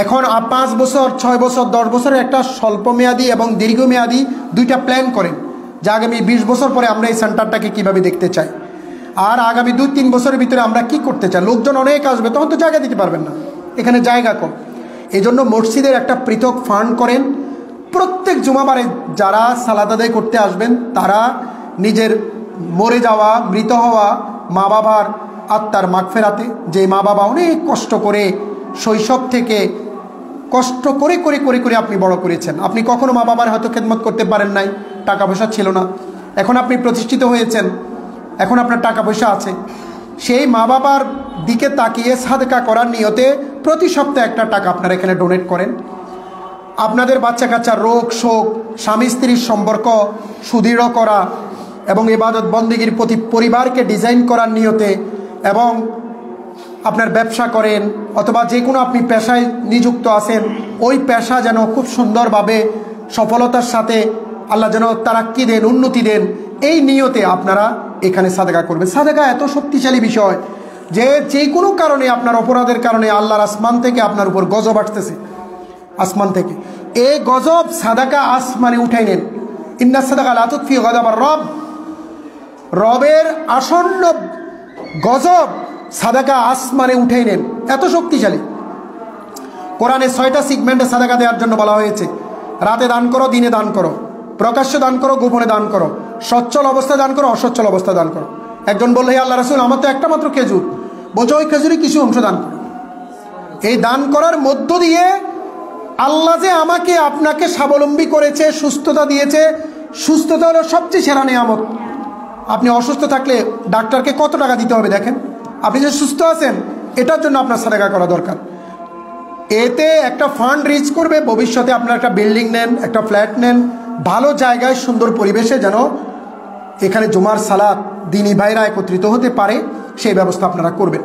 এখন 5 বছর 6 বছর 10 বছরের একটা স্বল্পমেয়াদী এবং দীর্ঘমেয়াদী দুইটা প্ল্যান করেন যে আগামী 20 বছর পরে আমরা এই সেন্টারটাকে কীভাবে দেখতে চাই, আর আগামী 2-3 বছরের ভিতরে আমরা কি করতে চাই। লোকজন অনেক আসবে, তখন তো জায়গা দিতে পারবেন না, এখানে জায়গা কম। এই জন্য মসজিদের একটা পৃথক ফান্ড করেন। প্রত্যেক জুমাবারে যারা সালাত আদায় করতে আসবেন তারা নিজের মরে যাওয়া মৃত হওয়া মা বাবার আত্মার মাগফিরাতে, যে মা বাবা অনেক কষ্ট করে শৈশব থেকে কষ্ট করে করে করে করে আপনি বড় করেছেন, আপনি কখনো মা বাবার হয়তো খেদমত করতে পারেন নাই, টাকা পয়সা ছিল না, এখন আপনি প্রতিষ্ঠিত হয়েছেন, এখন আপনার টাকা পয়সা আছে, সেই মা বাবার দিকে তাকিয়ে সাদকা করার নিয়তে প্রতি সপ্তাহে একটা টাকা আপনারা এখানে ডোনেট করেন। আপনাদের বাচ্চা কাচ্চার রোগ শোক, স্বামী স্ত্রীর সম্পর্ক সুদৃঢ় করা এবং ইবাদত বন্দেগীর প্রতি পরিবারকে ডিজাইন করার নিয়তে, এবং আপনার ব্যবসা করেন অথবা যে কোনো আপনি পেশায় নিযুক্ত আছেন, ওই পেশা যেন খুব সুন্দরভাবে সফলতার সাথে আল্লাহ যেন তারাক্কি দেন, উন্নতি দেন, এই নিয়তে আপনারা এখানে সাদকা করবেন। সাদকা এত শক্তিশালী বিষয় যে কোনো কারণে আপনার অপরাধের কারণে আল্লাহর আসমান থেকে আপনার উপর গজব আসতেছে, আসমান থেকে এই গজব সাদাকা আসমানে উঠাই নেন। ইন্না সাদাকা লা তুতফি গযাবার রব, রবের আসন্ন গজব সাদাকা আসমানে উঠাই নেন, এত শক্তিশালী। কোরআনে 6টা সেগমেন্টে সাদাকা দেওয়ার জন্য বলা হয়েছে। রাতে দান করো, দিনে দান করো, প্রকাশ্যে দান করো, গোপনে দান করো, সচ্ছল অবস্থায় দান করো, অসচ্ছল অবস্থায় দান করো। একজন বলল, হে আল্লাহ রাসূল, আমার তো একটা মাত্র খেজুর। বলছে, ওই খেজুরে কিছু অংশ দান করো। এই দান করার মধ্য দিয়ে আল্লাহ যে আমাকে আপনাকে স্বাবলম্বী করেছে, সুস্থতা দিয়েছে। সুস্থতা হলো সবচেয়ে সেরা নিয়ামত। আপনি অসুস্থ থাকলে ডাক্তারকে কত টাকা দিতে হবে দেখেন, আপনি যে সুস্থ আছেন এটার জন্য আপনার সাদাকা করা দরকার। এতে একটা ফান্ড রিচ করবে, ভবিষ্যতে আপনার একটা বিল্ডিং নেন, একটা ফ্ল্যাট নেন, ভালো জায়গায় সুন্দর পরিবেশে যেন এখানে জুমার সালাত দ্বীনি ভাইরা একত্রিত হতে পারে সেই ব্যবস্থা আপনারা করবেন।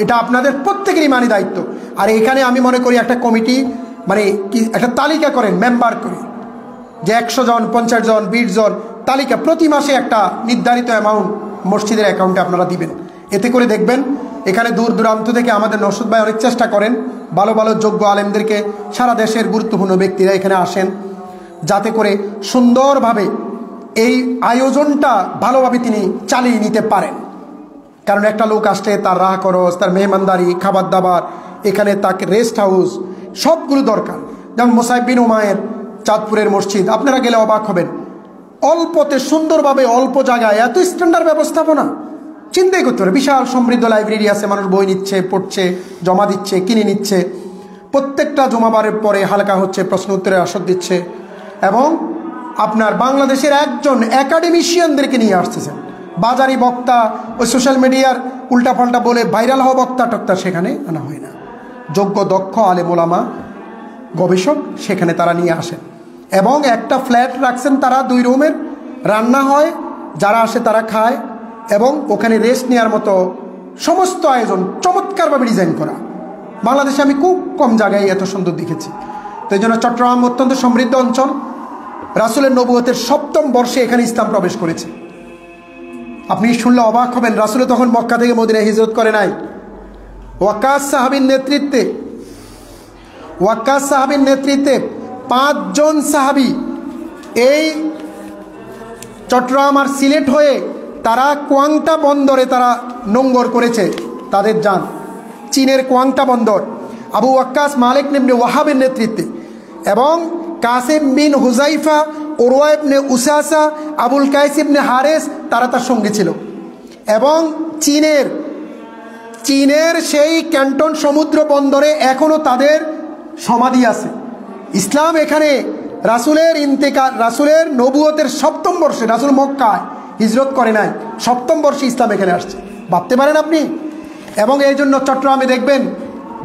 এটা আপনাদের প্রত্যেকেরই মানি দায়িত্ব। আর এখানে আমি মনে করি একটা কমিটি, মানে কি একটা তালিকা করেন মেম্বার করে, যে 100 জন, 50 জন, 20 জন তালিকা প্রতি মাসে একটা নির্ধারিত অ্যামাউন্ট মসজিদের অ্যাকাউন্টে আপনারা দিবেন। এতে করে দেখবেন এখানে দূর দূরান্ত থেকে আমাদের নওশাদ ভাই অনেক চেষ্টা করেন ভালো ভালো যোগ্য আলেমদেরকে, সারা দেশের গুরুত্বপূর্ণ ব্যক্তিরা এখানে আসেন, যাতে করে সুন্দরভাবে এই আয়োজনটা ভালোভাবে তিনি চালিয়ে নিতে পারেন। কারণ একটা লোক আসলে তার রাহ খরচ, তার মেহমানদারি, খাবার দাবার, এখানে তাকে রেস্ট হাউস সবগুলো দরকার। যেমন মোসাইব বিন উমায়ের চাঁদপুরের মসজিদ, আপনারা গেলে অবাক হবেন, অল্পতে সুন্দরভাবে অল্প জায়গায় এত স্ট্যান্ডার্ড ব্যবস্থাপনা চিন্তাই করতে পারে। বিশাল সমৃদ্ধ লাইব্রেরি আছে, মানুষ বই নিচ্ছে, পড়ছে, জমা দিচ্ছে, কিনে নিচ্ছে, প্রত্যেকটা জমাবারের পরে হালকা হচ্ছে, প্রশ্ন উত্তরের আসর দিচ্ছে, এবং আপনার বাংলাদেশের একজন একাডেমিশিয়ানদেরকে নিয়ে আসতেছেন। বাজারি বক্তা, ওই সোশ্যাল মিডিয়ার উল্টাপাল্টা বলে ভাইরাল হওয়া বক্তা টক্তা সেখানে আনা হয় না। যোগ্য দক্ষ আলেম ওলামা গবেষক সেখানে তারা নিয়ে আসেন, এবং একটা ফ্ল্যাট রাখছেন তারা 2 রুমের, রান্না হয়, যারা আসে তারা খায়, এবং ওখানে রেস্ট নেওয়ার মতো সমস্ত আয়োজন চমৎকারভাবে ডিজাইন করা। বাংলাদেশে আমি খুব কম জায়গায় এত সুন্দর দেখেছি। তো এই জন্য চট্টগ্রাম অত্যন্ত সমৃদ্ধ অঞ্চল। রাসূলের নবুয়তের 7ম বর্ষে এখানে ইসলাম প্রবেশ করেছে। আপনি শুনলে অবাক হবেন, রাসূল তখন মক্কা থেকে মদিনায় হিজরত করে নাই। ওয়াক্কাস সাহাবীর নেতৃত্বে 5 জন সাহাবী এই চট্টগ্রাম আর সিলেট হয়ে তারা কোয়াংটা বন্দরে তারা নোঙ্গর করেছে তাদের যান। চীনের কোয়াংটা বন্দর আবু ওয়াক্কাস মালিক ইবনে ওয়াহাবের নেতৃত্বে, এবং কাসিম বিন হুজাইফা, উরওয়া ইবনে উসাসা, আবুল কাইস ইবনে হারেস তারা তার সঙ্গে ছিল। এবং চীনের সেই ক্যান্টন সমুদ্র বন্দরে এখনও তাদের সমাধি আছে। ইসলাম এখানে রাসূলের ইন্তেকাল, রাসূলের নবুয়তের 7ম বর্ষে, রাসূল মক্কায় হিজরত করে নাই, 7ম বর্ষে ইসলাম এখানে আসছে। ভাবতে পারেন আপনি? এবং এই জন্য চট্টগ্রামে দেখবেন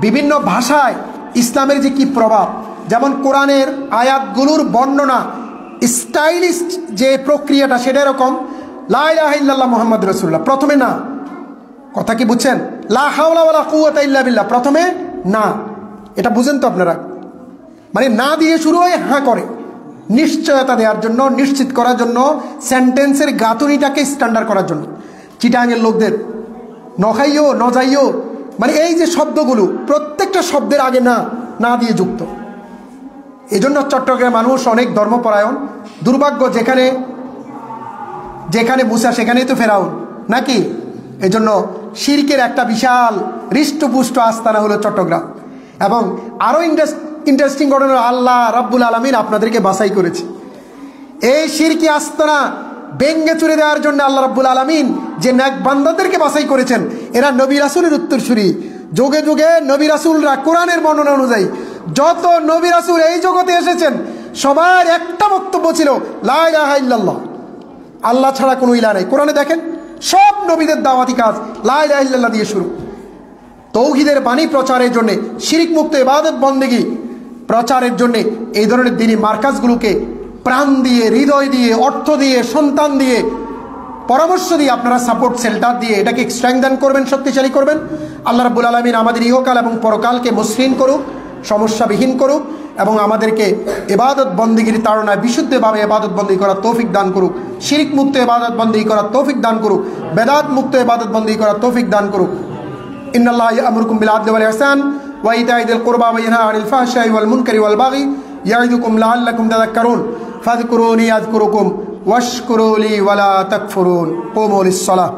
বিভিন্ন ভাষায় ইসলামের যে কি প্রভাব, যেমন কোরআনের আয়াতগুলোর বর্ণনা স্টাইলিস্ট যে প্রক্রিয়াটা সেটা এরকম, লা ইলাহা ইল্লাল্লাহ মুহাম্মাদুর রাসূলুল্লাহ, প্রথমে না, কথা কি বুঝছেন? লা হাওলা ওয়ালা কুওয়াতা ইল্লা বিল্লাহ, প্রথমে না। এটা বুঝেন তো আপনারা? মানে না দিয়ে শুরু হয় হ্যাঁ করে, নিশ্চয়তা দেওয়ার জন্য, নিশ্চিত করার জন্য, সেন্টেন্সের গাঁথুনিটাকে স্ট্যান্ডার্ড করার জন্য। চিটাঙের লোকদের নখাইও নজাইও, মানে এই যে শব্দগুলো প্রত্যেকটা শব্দের আগে না দিয়ে যুক্ত। এই জন্য চট্টগ্রামের মানুষ অনেক ধর্মপরায়ণ। দুর্ভাগ্য, যেখানে মুসা সেখানেই তো ফেরাউন নাকি? এই জন্য শিরকের একটা বিশাল হৃষ্টপুষ্ট আস্তানা হলো চট্টগ্রাম। এবং আরও ইন্টারেস্টিং ঘটনা, আল্লাহ রাব্বুল আলামিন আপনাদেরকে বাছাই করেছে এই শিরকি আস্তানা ভেঙ্গে চুরে দেওয়ার জন্য। আল্লাহ রাব্বুল আলামিন যে নেক বান্দাদেরকে বাছাই করেছেন, এরা নবী রাসূলের উত্তরসূরি। যুগে যুগে নবী রাসূলরা কোরআনের বর্ণনা অনুযায়ী যত নবী রাসূল এই জগতে এসেছেন সবার একটা বক্তব্য ছিল লা ইলাহা ইল্লাল্লাহ, আল্লাহ ছাড়া কোনো ইলাহ নেই। কোরআনে দেখেন সব নবীদের দাওয়াতি কাজ লা ইলাহা ইল্লাল্লাহ দিয়ে শুরু। তৌহিদের বাণী প্রচারের জন্যে, শিরিক মুক্ত ইবাদত বন্দেগী প্রচারের জন্যে এই ধরনের দ্বীনি মার্কাজগুলোকে প্রাণ দিয়ে, হৃদয় দিয়ে, অর্থ দিয়ে, সন্তান দিয়ে, পরামর্শ দিয়ে, আপনারা সাপোর্ট সেল্টার দিয়ে এটাকে স্ট্রেংথেন করবেন, শক্তিশালী করবেন। আল্লাহ রাব্বুল আলামিন আমাদের ইহকাল এবং পরকালকে মসৃণ করুক, সমস্যাবিহীন করুক, এবং আমাদেরকে ইবাদত বন্দেগীর তাড়নায় বিশুদ্ধভাবে ইবাদত বন্দেগী করার তৌফিক দান করুক, শিরিক মুক্ত ইবাদত বন্দেগী করার তৌফিক দান করুক, বেদাত মুক্ত ইবাদত বন্দেগী করার তৌফিক দান করুক। ইন্নাল্লাহা ইয়া'মুরুকুম বিল আদলি ওয়াল ইহসান ওয়া ইতা'i যিল কুরবা ওয়া ইয়ানহা আনিল ফাহশাই ওয়াল মুনকারি ওয়াল বাগি ইয়া'iদুকুম লা'আল্লাকুম তাযাক্কারুন ফাযকুরুনি আযকুরুকুম ওয়াশকুরু লি ওয়া লা তাকফুরুন। কুমু লিস-সালাহ।